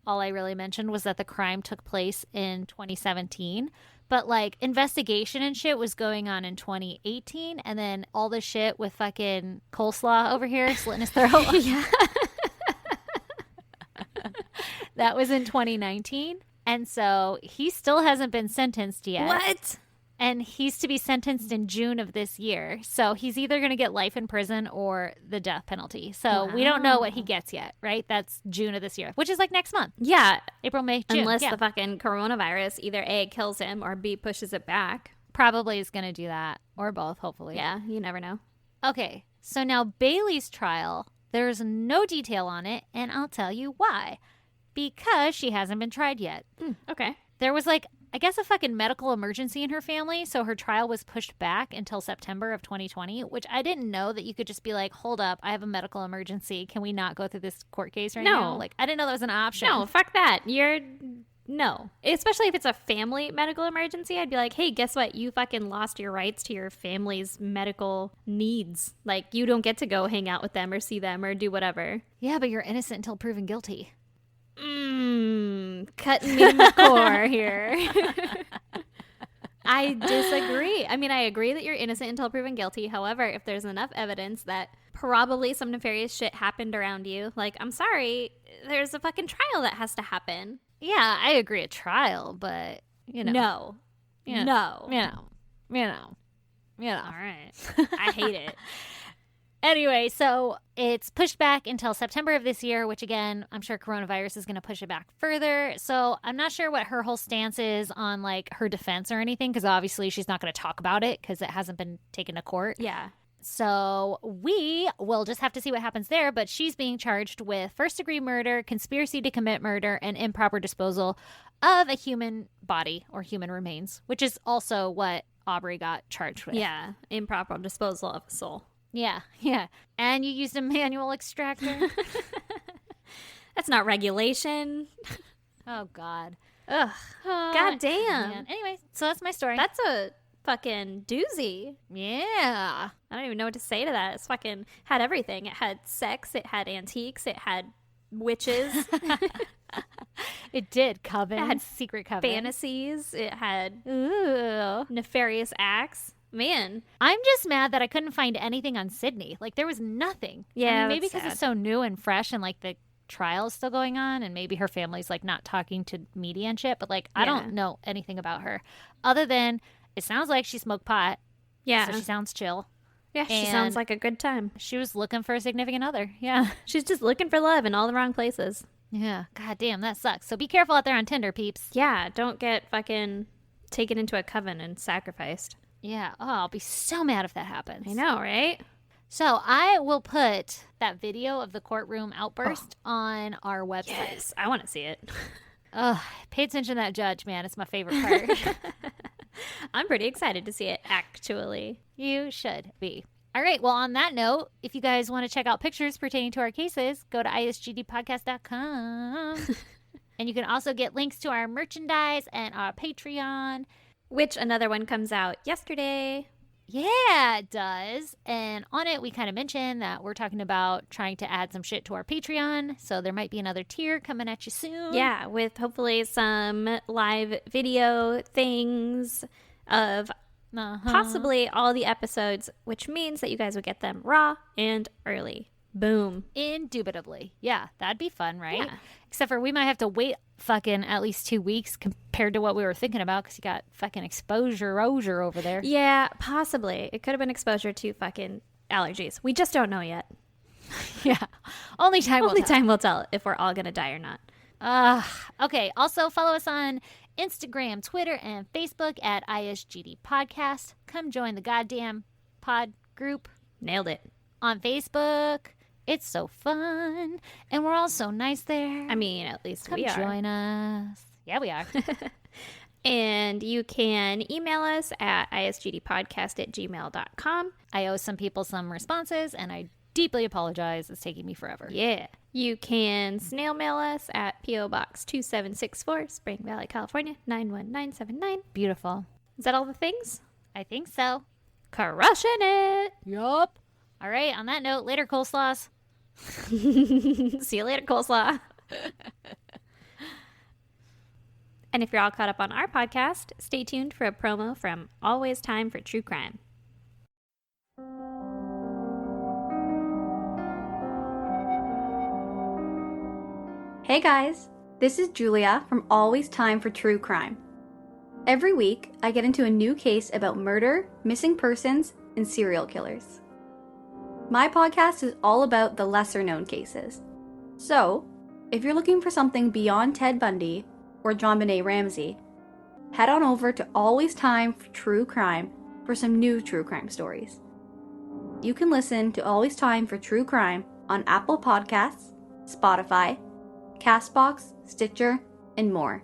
all I really mentioned was that the crime took place in 2017. But like investigation and shit was going on in 2018. And then all this shit with fucking coleslaw over here slitting his throat. Yeah. That was in 2019. And so he still hasn't been sentenced yet. What? And he's to be sentenced in June of this year. So he's either going to get life in prison or the death penalty. So we don't know what he gets yet, right? That's June of this year, which is like next month. Yeah. April, May, June. Unless yeah. the fucking coronavirus either A, kills him, or B, pushes it back. Probably is going to do that, or both, hopefully. Yeah, you never know. Okay, so now Bailey's trial, there's no detail on it, and I'll tell you why. Because she hasn't been tried yet. Okay. There was like, I guess, a fucking medical emergency in her family, so her trial was pushed back until September of 2020, which I didn't know that you could just be like, hold up, I have a medical emergency. Can we not go through this court case right No. now? Like, I didn't know that was an option. No, fuck that. No. Especially if it's a family medical emergency, I'd be like, hey, guess what? You fucking lost your rights to your family's medical needs. Like, you don't get to go hang out with them or see them or do whatever. Yeah, but you're innocent until proven guilty. Cutting me in the core here. I disagree. I mean, I agree that you're innocent until proven guilty. However, if there's enough evidence that probably some nefarious shit happened around you, like, I'm sorry, there's a fucking trial that has to happen. Yeah, I agree, a trial, but, you know. No. You know, No. You know. All right. I hate it. Anyway, so it's pushed back until September of this year, which again, I'm sure coronavirus is going to push it back further. So I'm not sure what her whole stance is on like her defense or anything, because obviously she's not going to talk about it because it hasn't been taken to court. Yeah. So we will just have to see what happens there. But she's being charged with first-degree murder, conspiracy to commit murder, and improper disposal of a human body or human remains, which is also what Aubrey got charged with. Yeah. Improper disposal of a soul. Yeah, yeah. And you used a manual extractor? That's not regulation. Oh, God. Ugh. God damn. Man. Anyway, so that's my story. That's a fucking doozy. Yeah. I don't even know what to say to that. It's fucking had everything. It had sex. It had antiques. It had witches. It did. Coven. It had secret coven. Fantasies. It had Ooh. nefarious acts. Man. I'm just mad that I couldn't find anything on Sydney. Like, there was nothing. Yeah, I mean, maybe that's because sad. it's so new and fresh and, like, the trial is still going on and maybe her family's, like, not talking to media and shit. But, like, I Yeah. don't know anything about her other than it sounds like she smoked pot. Yeah. So she sounds chill. Yeah, she And sounds like a good time. She was looking for a significant other. Yeah. She's just looking for love in all the wrong places. Yeah. God damn, that sucks. So be careful out there on Tinder, peeps. Yeah, don't get fucking taken into a coven and sacrificed. Yeah. Oh, I'll be so mad if that happens. I know, right? So I will put that video of the courtroom outburst on our website. Yes, I want to see it. Ugh, pay attention to that judge, man. It's my favorite part. I'm pretty excited to see it, actually. You should be. All right. Well, on that note, if you guys want to check out pictures pertaining to our cases, go to isgdpodcast.com. And you can also get links to our merchandise and our Patreon. Which another one comes out yesterday. Yeah, it does. And on it, we kind of mentioned that we're talking about trying to add some shit to our Patreon. So there might be another tier coming at you soon. Yeah, with hopefully some live video things of possibly all the episodes, which means that you guys would get them raw and early. Boom. Indubitably. Yeah, that'd be fun, right? Yeah. Except for we might have to wait fucking at least 2 weeks compared to what we were thinking about because you got fucking exposure over there. Yeah, possibly. It could have been exposure to fucking allergies. We just don't know yet. Yeah. Only time will tell. Time will tell if we're all going to die or not. Okay. Also, follow us on Instagram, Twitter, and Facebook at ISGD Podcast. Come join the goddamn pod group Nailed it. on Facebook. It's so fun. And we're all so nice there. I mean, at least Come we are. join us. Yeah, we are. And you can email us at isgdpodcast@gmail.com. I owe some people some responses, and I deeply apologize. It's taking me forever. Yeah. You can snail mail us at P.O. Box 2764, Spring Valley, California, 91979. Beautiful. Is that all the things? I think so. Crushing it. Yup. All right. On that note, later, coleslaws. See you later, coleslaw. And if you're all caught up on our podcast, stay tuned for a promo from Always Time for True Crime. Hey guys, this is Julia from Always Time for True Crime. Every week, I get into a new case about murder, missing persons, and serial killers. My podcast is all about the lesser known cases. So, if you're looking for something beyond Ted Bundy or John Benet Ramsey, head on over to Always Time for True Crime for some new true crime stories. You can listen to Always Time for True Crime on Apple Podcasts, Spotify, Castbox, Stitcher, and more.